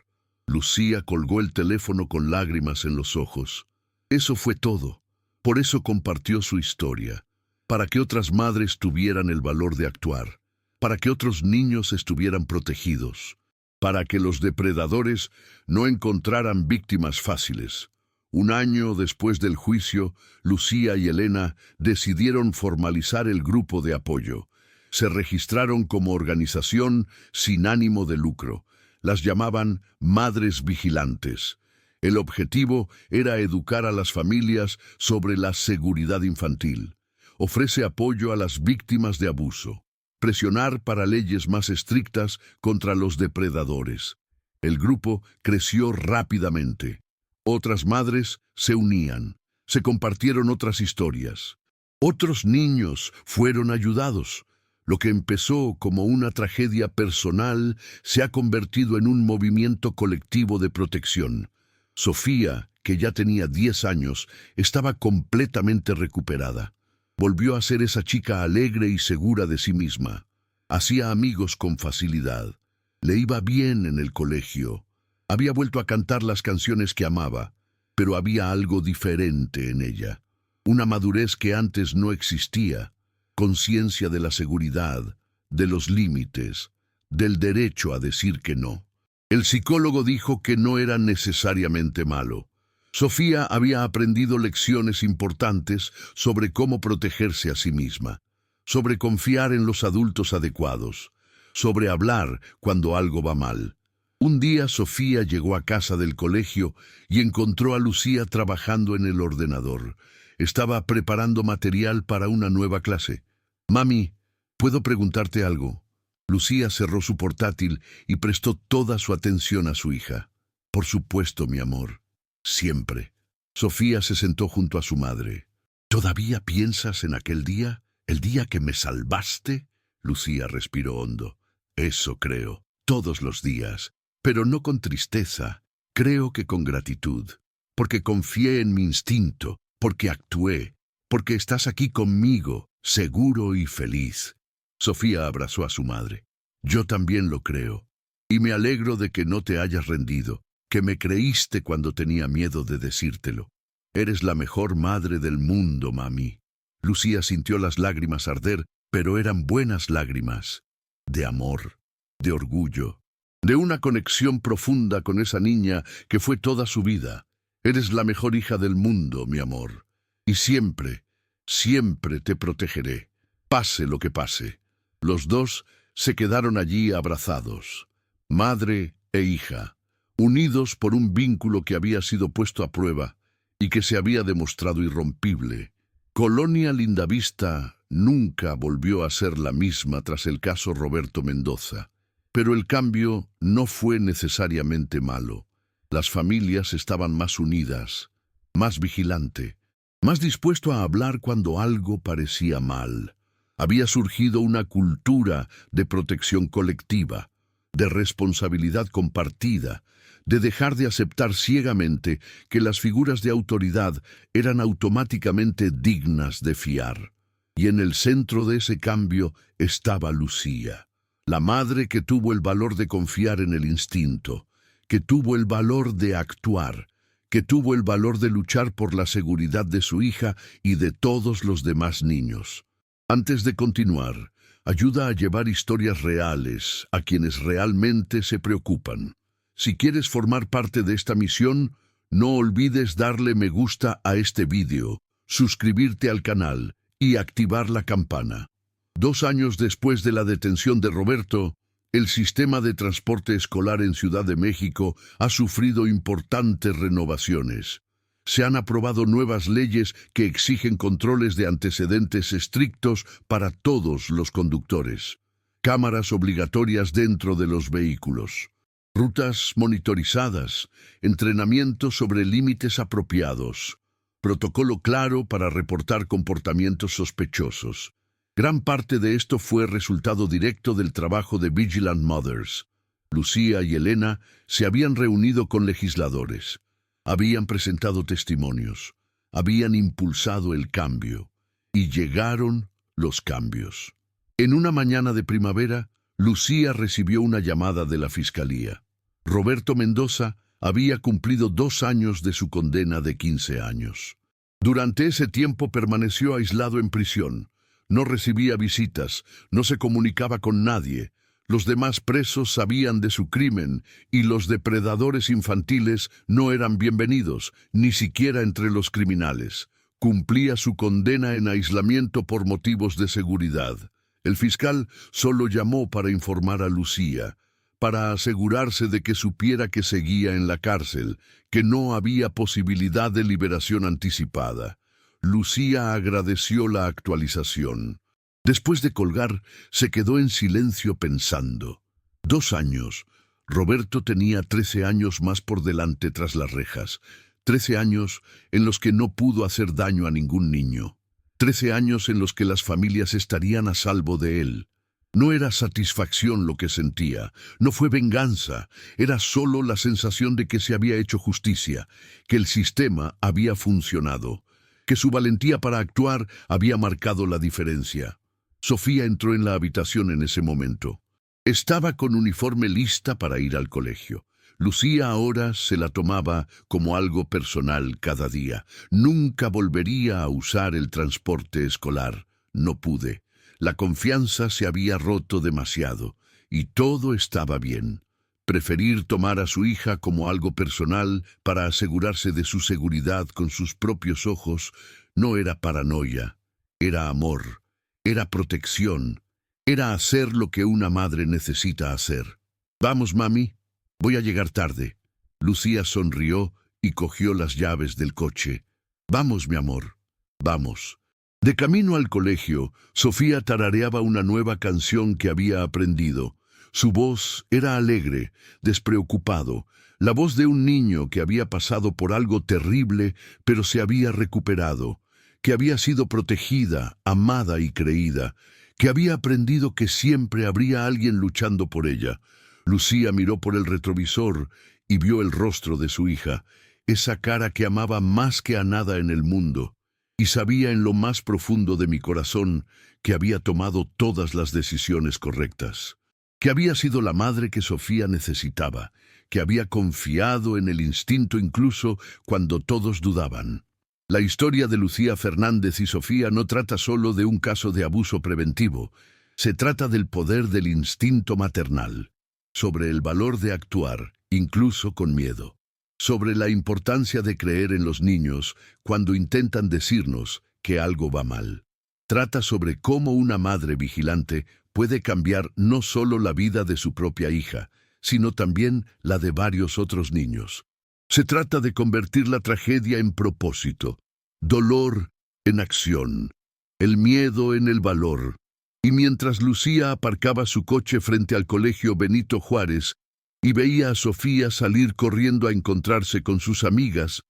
Lucía colgó el teléfono con lágrimas en los ojos. Eso fue todo. Por eso compartió su historia. Para que otras madres tuvieran el valor de actuar. Para que otros niños estuvieran protegidos. Para que los depredadores no encontraran víctimas fáciles. Un año después del juicio, Lucía y Elena decidieron formalizar el grupo de apoyo. Se registraron como organización sin ánimo de lucro. Las llamaban Madres Vigilantes. El objetivo era educar a las familias sobre la seguridad infantil. Ofrece apoyo a las víctimas de abuso. Presionar para leyes más estrictas contra los depredadores. El grupo creció rápidamente. Otras madres se unían. Se compartieron otras historias. Otros niños fueron ayudados. Lo que empezó como una tragedia personal se ha convertido en un movimiento colectivo de protección. Sofía, que ya tenía 10 años, estaba completamente recuperada. Volvió a ser esa chica alegre y segura de sí misma. Hacía amigos con facilidad. Le iba bien en el colegio. Había vuelto a cantar las canciones que amaba, pero había algo diferente en ella. Una madurez que antes no existía. Conciencia de la seguridad, de los límites, del derecho a decir que no. El psicólogo dijo que no era necesariamente malo. Sofía había aprendido lecciones importantes sobre cómo protegerse a sí misma, sobre confiar en los adultos adecuados, sobre hablar cuando algo va mal. Un día Sofía llegó a casa del colegio y encontró a Lucía trabajando en el ordenador. Estaba preparando material para una nueva clase. Mami, ¿puedo preguntarte algo? Lucía cerró su portátil y prestó toda su atención a su hija. Por supuesto, mi amor. Siempre. Sofía se sentó junto a su madre. ¿Todavía piensas en aquel día? ¿El día que me salvaste? Lucía respiró hondo. Eso creo. Todos los días. Pero no con tristeza. Creo que con gratitud. Porque confié en mi instinto. Porque actué. Porque estás aquí conmigo. Seguro y feliz. Sofía abrazó a su madre. Yo también lo creo. Y me alegro de que no te hayas rendido, que me creíste cuando tenía miedo de decírtelo. Eres la mejor madre del mundo, mami. Lucía sintió las lágrimas arder, pero eran buenas lágrimas. De amor, de orgullo, de una conexión profunda con esa niña que fue toda su vida. Eres la mejor hija del mundo, mi amor. Y siempre, siempre te protegeré, pase lo que pase. Los dos se quedaron allí abrazados, madre e hija, unidos por un vínculo que había sido puesto a prueba y que se había demostrado irrompible. Colonia Lindavista nunca volvió a ser la misma tras el caso Roberto Mendoza. Pero el cambio no fue necesariamente malo. Las familias estaban más unidas, más vigilante, más dispuesto a hablar cuando algo parecía mal. Había surgido una cultura de protección colectiva, de responsabilidad compartida, de dejar de aceptar ciegamente que las figuras de autoridad eran automáticamente dignas de fiar. Y en el centro de ese cambio estaba Lucía, la madre que tuvo el valor de confiar en el instinto, que tuvo el valor de actuar, que tuvo el valor de luchar por la seguridad de su hija y de todos los demás niños. Antes de continuar, ayuda a llevar historias reales a quienes realmente se preocupan. Si quieres formar parte de esta misión, no olvides darle me gusta a este vídeo, suscribirte al canal y activar la campana. 2 años después de la detención de Roberto, el sistema de transporte escolar en Ciudad de México ha sufrido importantes renovaciones. Se han aprobado nuevas leyes que exigen controles de antecedentes estrictos para todos los conductores. Cámaras obligatorias dentro de los vehículos. Rutas monitorizadas. Entrenamiento sobre límites apropiados. Protocolo claro para reportar comportamientos sospechosos. Gran parte de esto fue resultado directo del trabajo de Vigilant Mothers. Lucía y Elena se habían reunido con legisladores. Habían presentado testimonios, habían impulsado el cambio, y llegaron los cambios. En una mañana de primavera, Lucía recibió una llamada de la Fiscalía. Roberto Mendoza había cumplido 2 años de su condena de 15 años. Durante ese tiempo permaneció aislado en prisión. No recibía visitas, no se comunicaba con nadie. Los demás presos sabían de su crimen y los depredadores infantiles no eran bienvenidos, ni siquiera entre los criminales. Cumplía su condena en aislamiento por motivos de seguridad. El fiscal solo llamó para informar a Lucía, para asegurarse de que supiera que seguía en la cárcel, que no había posibilidad de liberación anticipada. Lucía agradeció la actualización. Después de colgar, se quedó en silencio pensando. 2 años. Roberto tenía 13 años más por delante tras las rejas. 13 años en los que no pudo hacer daño a ningún niño. 13 años en los que las familias estarían a salvo de él. No era satisfacción lo que sentía, no fue venganza, era solo la sensación de que se había hecho justicia, que el sistema había funcionado, que su valentía para actuar había marcado la diferencia. Sofía entró en la habitación en ese momento. Estaba con uniforme lista para ir al colegio. Lucía ahora se la tomaba como algo personal cada día. Nunca volvería a usar el transporte escolar. No pude. La confianza se había roto demasiado y todo estaba bien. Preferir tomar a su hija como algo personal para asegurarse de su seguridad con sus propios ojos no era paranoia, era amor. Era protección, era hacer lo que una madre necesita hacer. «Vamos, mami, voy a llegar tarde». Lucía sonrió y cogió las llaves del coche. «Vamos, mi amor, vamos». De camino al colegio, Sofía tarareaba una nueva canción que había aprendido. Su voz era alegre, despreocupado, la voz de un niño que había pasado por algo terrible, pero se había recuperado, que había sido protegida, amada y creída, que había aprendido que siempre habría alguien luchando por ella. Lucía miró por el retrovisor y vio el rostro de su hija, esa cara que amaba más que a nada en el mundo, y sabía en lo más profundo de mi corazón que había tomado todas las decisiones correctas, que había sido la madre que Sofía necesitaba, que había confiado en el instinto incluso cuando todos dudaban. La historia de Lucía Fernández y Sofía no trata solo de un caso de abuso preventivo, se trata del poder del instinto maternal, sobre el valor de actuar, incluso con miedo, sobre la importancia de creer en los niños cuando intentan decirnos que algo va mal. Trata sobre cómo una madre vigilante puede cambiar no solo la vida de su propia hija, sino también la de varios otros niños. Se trata de convertir la tragedia en propósito, dolor en acción, el miedo en el valor, Y mientras Lucía aparcaba su coche frente al colegio Benito Juárez y veía a Sofía salir corriendo a encontrarse con sus amigas,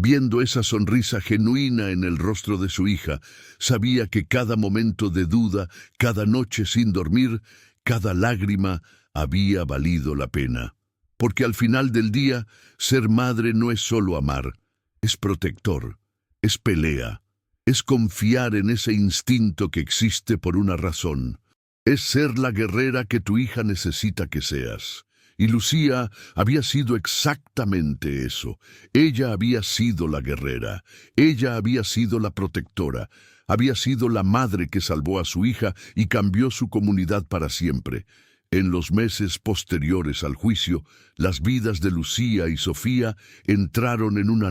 viendo esa sonrisa genuina en el rostro de su hija, sabía que cada momento de duda, cada noche sin dormir, cada lágrima había valido la pena. Porque al final del día, ser madre no es solo amar, es protector, es pelea, es confiar en ese instinto que existe por una razón, es ser la guerrera que tu hija necesita que seas. Y Lucía había sido exactamente eso. Ella había sido la guerrera, ella había sido la protectora, había sido la madre que salvó a su hija y cambió su comunidad para siempre. En los meses posteriores al juicio, las vidas de Lucía y Sofía entraron en una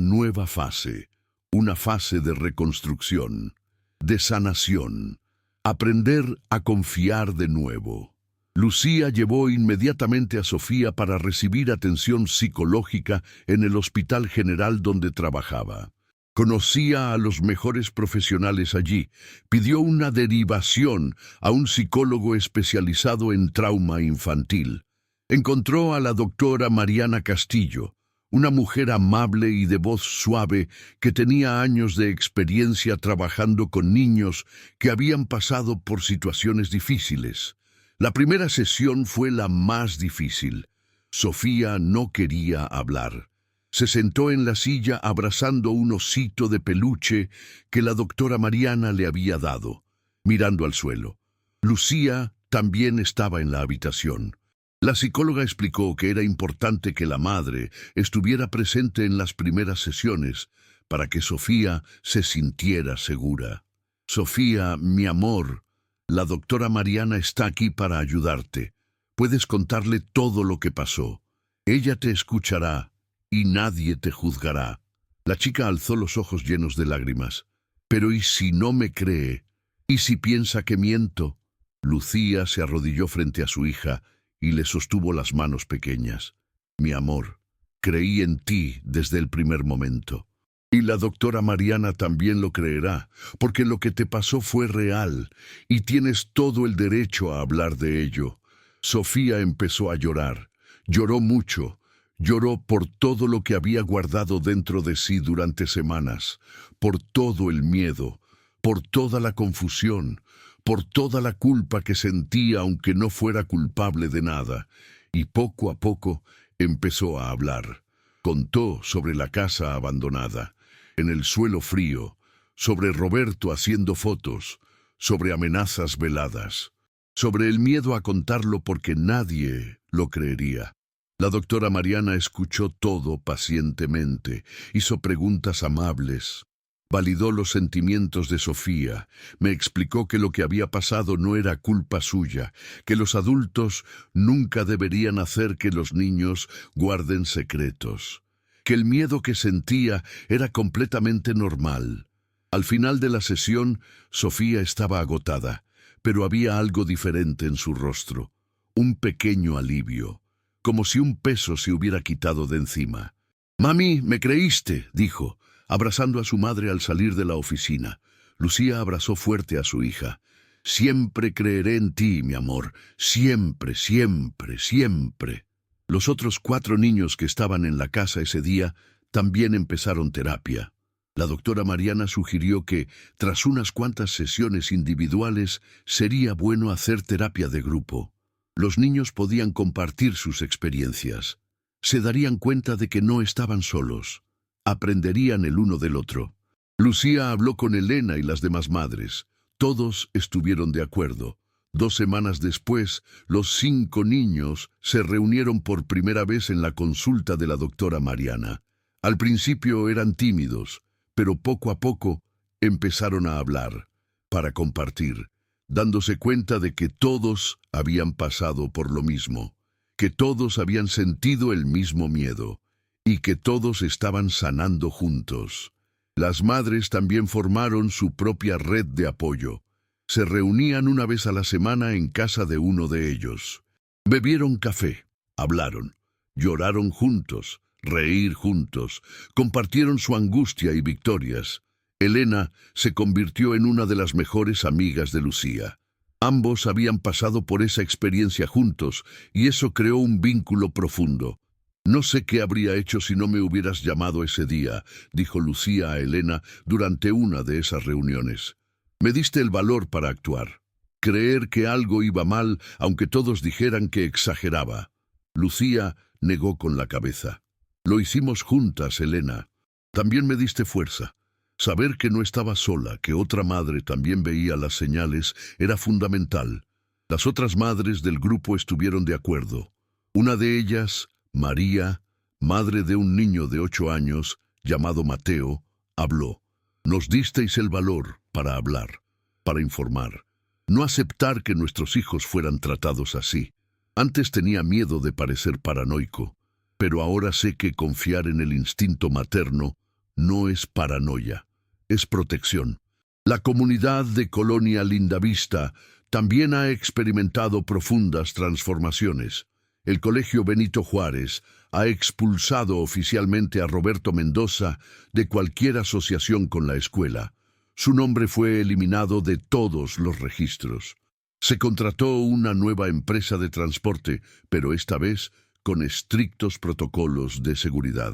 fase de reconstrucción, de sanación, aprender a confiar de nuevo. Lucía llevó inmediatamente a Sofía para recibir atención psicológica en el Hospital General donde trabajaba. Conocía a los mejores profesionales allí, pidió una derivación a un psicólogo especializado en trauma infantil. Encontró a la doctora Mariana Castillo, una mujer amable y de voz suave que tenía años de experiencia trabajando con niños que habían pasado por situaciones difíciles. La primera sesión fue la más difícil. Sofía no quería hablar. Se sentó en la silla abrazando un osito de peluche que la doctora Mariana le había dado, mirando al suelo. Lucía también estaba en la habitación. La psicóloga explicó que era importante que la madre estuviera presente en las primeras sesiones para que Sofía se sintiera segura. Sofía, mi amor, la doctora Mariana está aquí para ayudarte. Puedes contarle todo lo que pasó. Ella te escuchará y nadie te juzgará. La chica alzó los ojos llenos de lágrimas. Pero ¿y si no me cree? ¿Y si piensa que miento? Lucía se arrodilló frente a su hija y le sostuvo las manos pequeñas. Mi amor, creí en ti desde el primer momento. Y la doctora Mariana también lo creerá, porque lo que te pasó fue real y tienes todo el derecho a hablar de ello. Sofía empezó a llorar. Lloró mucho. Lloró por todo lo que había guardado dentro de sí durante semanas, por todo el miedo, por toda la confusión, por toda la culpa que sentía aunque no fuera culpable de nada. Y poco a poco empezó a hablar. Contó sobre la casa abandonada, en el suelo frío, sobre Roberto haciendo fotos, sobre amenazas veladas, sobre el miedo a contarlo porque nadie lo creería. La doctora Mariana escuchó todo pacientemente, hizo preguntas amables, validó los sentimientos de Sofía, me explicó que lo que había pasado no era culpa suya, que los adultos nunca deberían hacer que los niños guarden secretos, que el miedo que sentía era completamente normal. Al final de la sesión, Sofía estaba agotada, pero había algo diferente en su rostro, un pequeño alivio, como si un peso se hubiera quitado de encima. «Mami, ¿me creíste?», dijo, abrazando a su madre al salir de la oficina. Lucía abrazó fuerte a su hija. «Siempre creeré en ti, mi amor, siempre, siempre, siempre». Los otros 4 niños que estaban en la casa ese día también empezaron terapia. La doctora Mariana sugirió que, tras unas cuantas sesiones individuales, sería bueno hacer terapia de grupo. Los niños podían compartir sus experiencias. Se darían cuenta de que no estaban solos. Aprenderían el uno del otro. Lucía habló con Elena y las demás madres. Todos estuvieron de acuerdo. 2 semanas después, los 5 niños se reunieron por primera vez en la consulta de la doctora Mariana. Al principio eran tímidos, pero poco a poco empezaron a hablar, para compartir, dándose cuenta de que todos habían pasado por lo mismo, que todos habían sentido el mismo miedo, y que todos estaban sanando juntos. Las madres también formaron su propia red de apoyo. Se reunían una vez a la semana en casa de uno de ellos. Bebieron café, hablaron, lloraron juntos, reír juntos, compartieron su angustia y victorias. Elena se convirtió en una de las mejores amigas de Lucía. Ambos habían pasado por esa experiencia juntos, y eso creó un vínculo profundo. «No sé qué habría hecho si no me hubieras llamado ese día», dijo Lucía a Elena durante una de esas reuniones. «Me diste el valor para actuar. Creer que algo iba mal, aunque todos dijeran que exageraba». Lucía negó con la cabeza. «Lo hicimos juntas, Elena. También me diste fuerza. Saber que no estaba sola, que otra madre también veía las señales, era fundamental. Las otras madres del grupo estuvieron de acuerdo. Una de ellas, María, madre de un niño de 8 años, llamado Mateo, habló. Nos disteis el valor para hablar, para informar. No aceptar que nuestros hijos fueran tratados así. Antes tenía miedo de parecer paranoico, pero ahora sé que confiar en el instinto materno no es paranoia, es protección. La comunidad de Colonia Lindavista también ha experimentado profundas transformaciones. El Colegio Benito Juárez ha expulsado oficialmente a Roberto Mendoza de cualquier asociación con la escuela. Su nombre fue eliminado de todos los registros. Se contrató una nueva empresa de transporte, pero esta vez con estrictos protocolos de seguridad.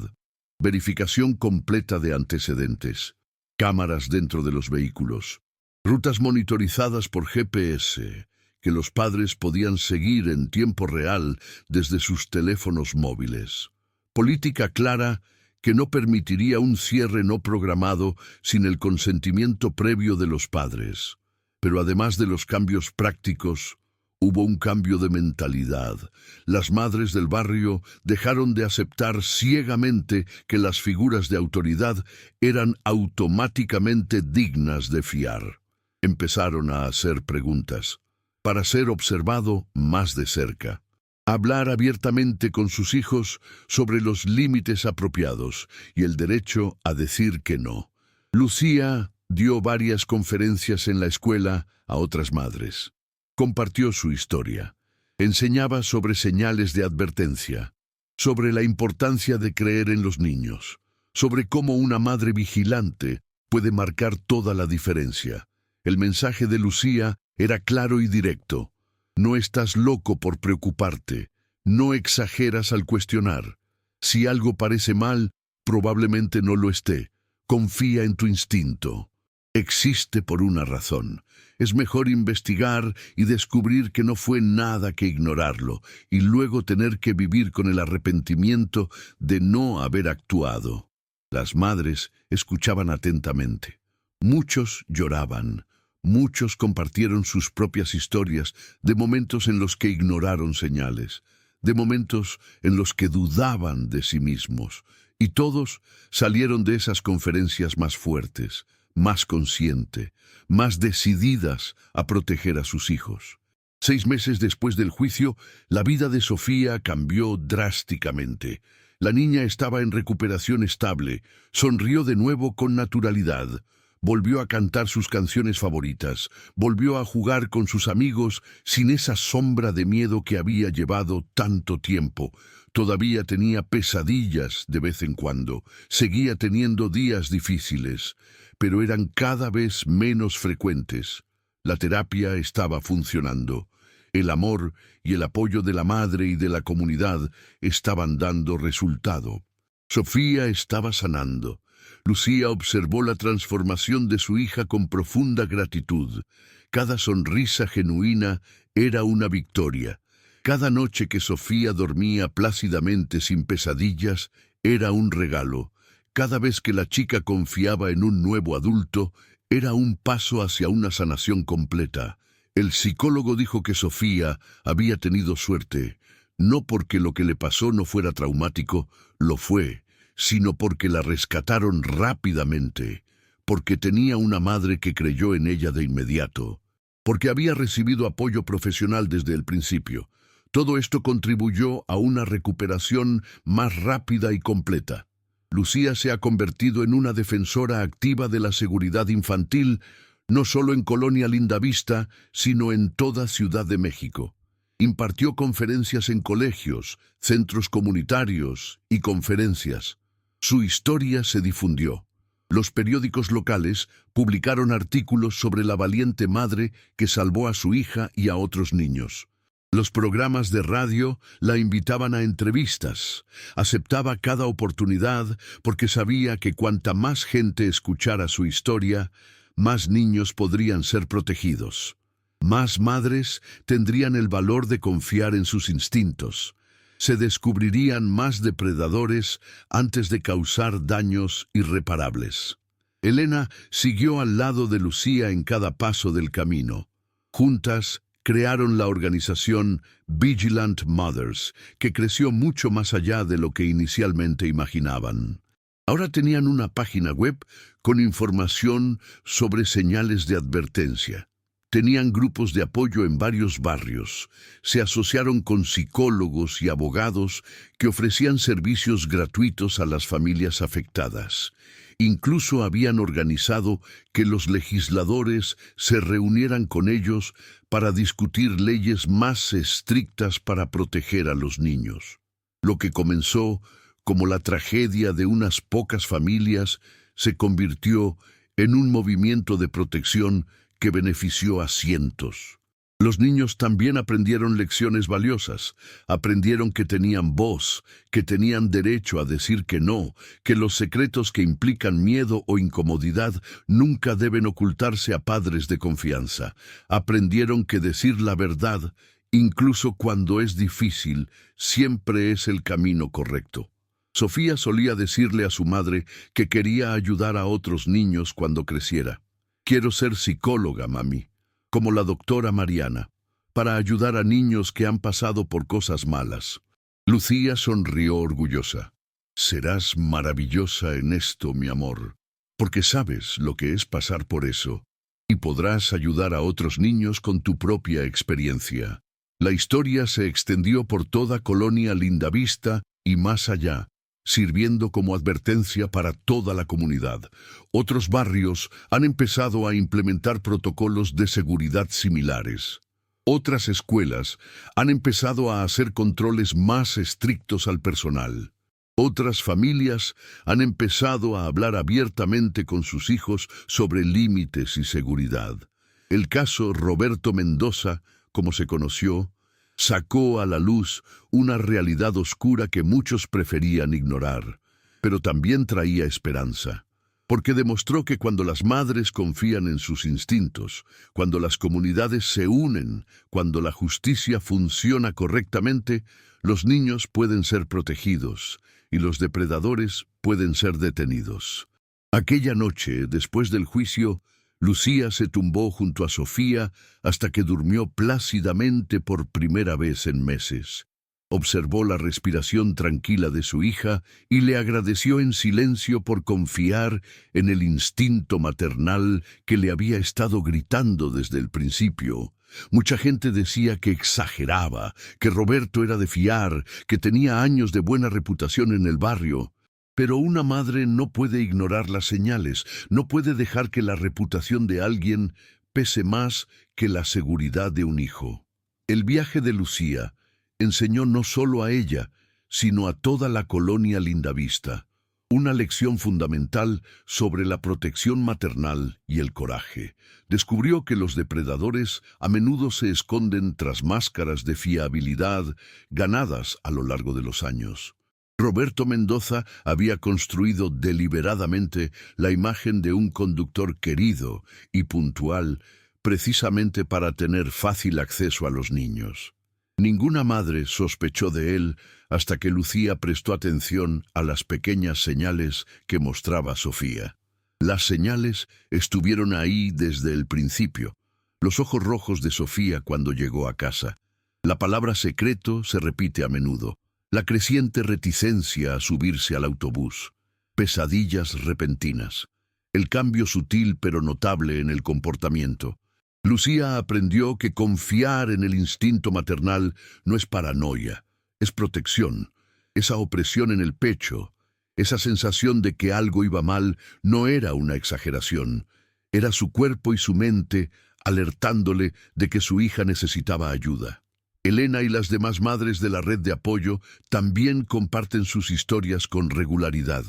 Verificación completa de antecedentes. Cámaras dentro de los vehículos. Rutas monitorizadas por GPS, que los padres podían seguir en tiempo real desde sus teléfonos móviles. Política clara que no permitiría un cierre no programado sin el consentimiento previo de los padres. Pero además de los cambios prácticos, hubo un cambio de mentalidad. Las madres del barrio dejaron de aceptar ciegamente que las figuras de autoridad eran automáticamente dignas de fiar. Empezaron a hacer preguntas, para ser observado más de cerca. Hablar abiertamente con sus hijos sobre los límites apropiados y el derecho a decir que no. Lucía dio varias conferencias en la escuela a otras madres. Compartió su historia. Enseñaba sobre señales de advertencia, sobre la importancia de creer en los niños, sobre cómo una madre vigilante puede marcar toda la diferencia. El mensaje de Lucía era claro y directo. No estás loco por preocuparte. No exageras al cuestionar. Si algo parece mal, probablemente no lo esté. Confía en tu instinto. Existe por una razón. Es mejor investigar y descubrir que no fue nada que ignorarlo, y luego tener que vivir con el arrepentimiento de no haber actuado. Las madres escuchaban atentamente. Muchos lloraban. Muchos compartieron sus propias historias de momentos en los que ignoraron señales, de momentos en los que dudaban de sí mismos, y todos salieron de esas conferencias más fuertes, más conscientes, más decididas a proteger a sus hijos. 6 meses después del juicio, la vida de Sofía cambió drásticamente. La niña estaba en recuperación estable, sonrió de nuevo con naturalidad. Volvió a cantar sus canciones favoritas, volvió a jugar con sus amigos sin esa sombra de miedo que había llevado tanto tiempo. Todavía tenía pesadillas de vez en cuando, seguía teniendo días difíciles, pero eran cada vez menos frecuentes. La terapia estaba funcionando. El amor y el apoyo de la madre y de la comunidad estaban dando resultado. Sofía estaba sanando. Lucía observó la transformación de su hija con profunda gratitud. Cada sonrisa genuina era una victoria. Cada noche que Sofía dormía plácidamente sin pesadillas era un regalo. Cada vez que la chica confiaba en un nuevo adulto, era un paso hacia una sanación completa. El psicólogo dijo que Sofía había tenido suerte, no porque lo que le pasó no fuera traumático, lo fue, sino porque la rescataron rápidamente, porque tenía una madre que creyó en ella de inmediato, porque había recibido apoyo profesional desde el principio. Todo esto contribuyó a una recuperación más rápida y completa. Lucía se ha convertido en una defensora activa de la seguridad infantil, no solo en Colonia Lindavista, sino en toda Ciudad de México. Impartió conferencias en colegios, centros comunitarios y conferencias. Su historia se difundió. Los periódicos locales publicaron artículos sobre la valiente madre que salvó a su hija y a otros niños. Los programas de radio la invitaban a entrevistas. Aceptaba cada oportunidad porque sabía que cuanta más gente escuchara su historia, más niños podrían ser protegidos. Más madres tendrían el valor de confiar en sus instintos. Se descubrirían más depredadores antes de causar daños irreparables. Elena siguió al lado de Lucía en cada paso del camino. Juntas, crearon la organización Vigilant Mothers, que creció mucho más allá de lo que inicialmente imaginaban. Ahora tenían una página web con información sobre señales de advertencia. Tenían grupos de apoyo en varios barrios. Se asociaron con psicólogos y abogados que ofrecían servicios gratuitos a las familias afectadas. Incluso habían organizado que los legisladores se reunieran con ellos para discutir leyes más estrictas para proteger a los niños. Lo que comenzó como la tragedia de unas pocas familias se convirtió en un movimiento de protección que benefició a cientos. Los niños también aprendieron lecciones valiosas. Aprendieron que tenían voz, que tenían derecho a decir que no, que los secretos que implican miedo o incomodidad nunca deben ocultarse a padres de confianza. Aprendieron que decir la verdad, incluso cuando es difícil, siempre es el camino correcto. Sofía solía decirle a su madre que quería ayudar a otros niños cuando creciera. Quiero ser psicóloga, mami, como la doctora Mariana, para ayudar a niños que han pasado por cosas malas. Lucía sonrió orgullosa. Serás maravillosa en esto, mi amor, porque sabes lo que es pasar por eso, y podrás ayudar a otros niños con tu propia experiencia. La historia se extendió por toda Colonia Lindavista y más allá, sirviendo como advertencia para toda la comunidad. Otros barrios han empezado a implementar protocolos de seguridad similares. Otras escuelas han empezado a hacer controles más estrictos al personal. Otras familias han empezado a hablar abiertamente con sus hijos sobre límites y seguridad. El caso Roberto Mendoza, como se conoció, sacó a la luz una realidad oscura que muchos preferían ignorar, pero también traía esperanza, porque demostró que cuando las madres confían en sus instintos, cuando las comunidades se unen, cuando la justicia funciona correctamente, los niños pueden ser protegidos y los depredadores pueden ser detenidos. Aquella noche, después del juicio, Lucía se tumbó junto a Sofía hasta que durmió plácidamente por primera vez en meses. Observó la respiración tranquila de su hija y le agradeció en silencio por confiar en el instinto maternal que le había estado gritando desde el principio. Mucha gente decía que exageraba, que Roberto era de fiar, que tenía años de buena reputación en el barrio. Pero una madre no puede ignorar las señales, no puede dejar que la reputación de alguien pese más que la seguridad de un hijo. El viaje de Lucía enseñó no solo a ella, sino a toda la colonia Lindavista, una lección fundamental sobre la protección maternal y el coraje. Descubrió que los depredadores a menudo se esconden tras máscaras de fiabilidad ganadas a lo largo de los años. Roberto Mendoza había construido deliberadamente la imagen de un conductor querido y puntual, precisamente para tener fácil acceso a los niños. Ninguna madre sospechó de él hasta que Lucía prestó atención a las pequeñas señales que mostraba Sofía. Las señales estuvieron ahí desde el principio. Los ojos rojos de Sofía cuando llegó a casa. La palabra secreto se repite a menudo. La creciente reticencia a subirse al autobús, pesadillas repentinas, el cambio sutil pero notable en el comportamiento. Lucía aprendió que confiar en el instinto maternal no es paranoia, es protección. Esa opresión en el pecho, esa sensación de que algo iba mal, no era una exageración. Era su cuerpo y su mente alertándole de que su hija necesitaba ayuda. Elena y las demás madres de la red de apoyo también comparten sus historias con regularidad.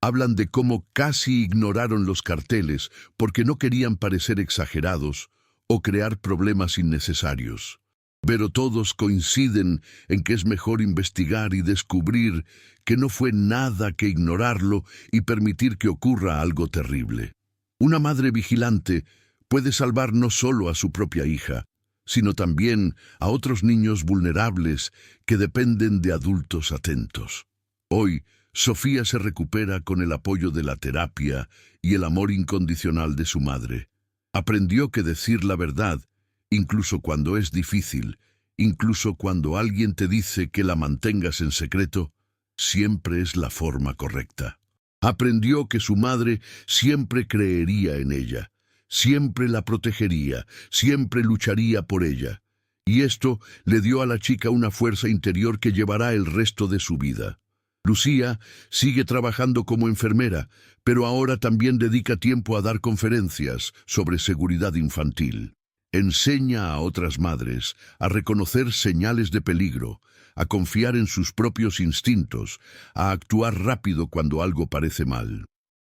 Hablan de cómo casi ignoraron los carteles porque no querían parecer exagerados o crear problemas innecesarios. Pero todos coinciden en que es mejor investigar y descubrir que no fue nada que ignorarlo y permitir que ocurra algo terrible. Una madre vigilante puede salvar no solo a su propia hija, sino también a otros niños vulnerables que dependen de adultos atentos. Hoy, Sofía se recupera con el apoyo de la terapia y el amor incondicional de su madre. Aprendió que decir la verdad, incluso cuando es difícil, incluso cuando alguien te dice que la mantengas en secreto, siempre es la forma correcta. Aprendió que su madre siempre creería en ella, siempre la protegería, siempre lucharía por ella. Y esto le dio a la chica una fuerza interior que llevará el resto de su vida. Lucía sigue trabajando como enfermera, pero ahora también dedica tiempo a dar conferencias sobre seguridad infantil. Enseña a otras madres a reconocer señales de peligro, a confiar en sus propios instintos, a actuar rápido cuando algo parece mal.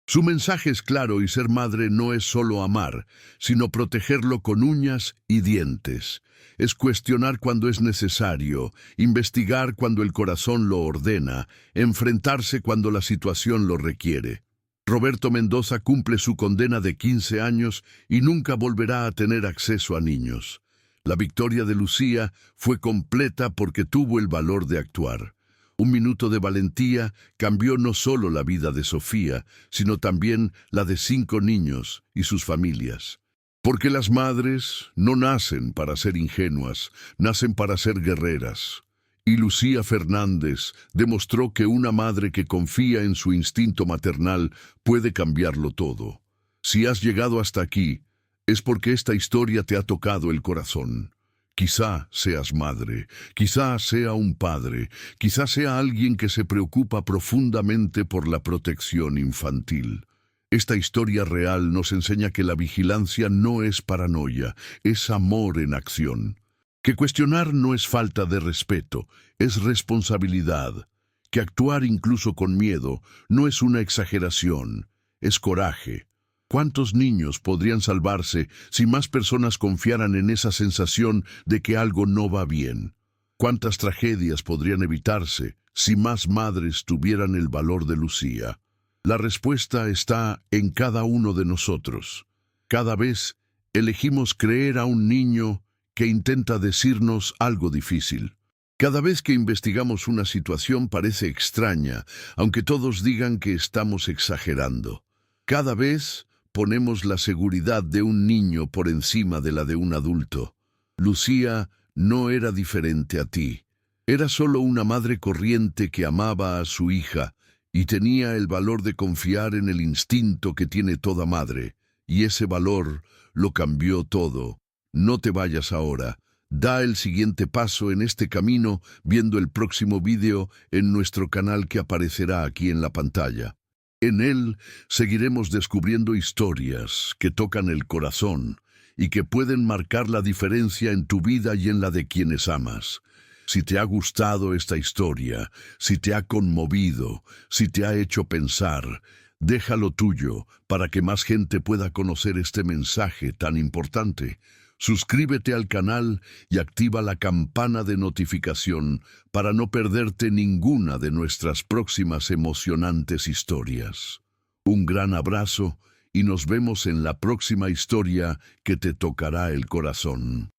Su mensaje es claro y ser madre no es solo amar, sino protegerlo con uñas y dientes. Es cuestionar cuando es necesario, investigar cuando el corazón lo ordena, enfrentarse cuando la situación lo requiere. Roberto Mendoza cumple su condena de 15 años y nunca volverá a tener acceso a niños. La victoria de Lucía fue completa porque tuvo el valor de actuar. Un minuto de valentía cambió no solo la vida de Sofía, sino también la de 5 niños y sus familias. Porque las madres no nacen para ser ingenuas, nacen para ser guerreras. Y Lucía Fernández demostró que una madre que confía en su instinto maternal puede cambiarlo todo. Si has llegado hasta aquí, es porque esta historia te ha tocado el corazón. Quizá seas madre, quizá sea un padre, quizá sea alguien que se preocupa profundamente por la protección infantil. Esta historia real nos enseña que la vigilancia no es paranoia, es amor en acción. Que cuestionar no es falta de respeto, es responsabilidad. Que actuar incluso con miedo no es una exageración, es coraje. ¿Cuántos niños podrían salvarse si más personas confiaran en esa sensación de que algo no va bien? ¿Cuántas tragedias podrían evitarse si más madres tuvieran el valor de Lucía? La respuesta está en cada uno de nosotros. Cada vez elegimos creer a un niño que intenta decirnos algo difícil. Cada vez que investigamos una situación parece extraña, aunque todos digan que estamos exagerando. Cada vez ponemos la seguridad de un niño por encima de la de un adulto. Lucía no era diferente a ti. Era solo una madre corriente que amaba a su hija y tenía el valor de confiar en el instinto que tiene toda madre. Y ese valor lo cambió todo. No te vayas ahora. Da el siguiente paso en este camino viendo el próximo vídeo en nuestro canal que aparecerá aquí en la pantalla. En él seguiremos descubriendo historias que tocan el corazón y que pueden marcar la diferencia en tu vida y en la de quienes amas. Si te ha gustado esta historia, si te ha conmovido, si te ha hecho pensar, déjalo tuyo para que más gente pueda conocer este mensaje tan importante. Suscríbete al canal y activa la campana de notificación para no perderte ninguna de nuestras próximas emocionantes historias. Un gran abrazo y nos vemos en la próxima historia que te tocará el corazón.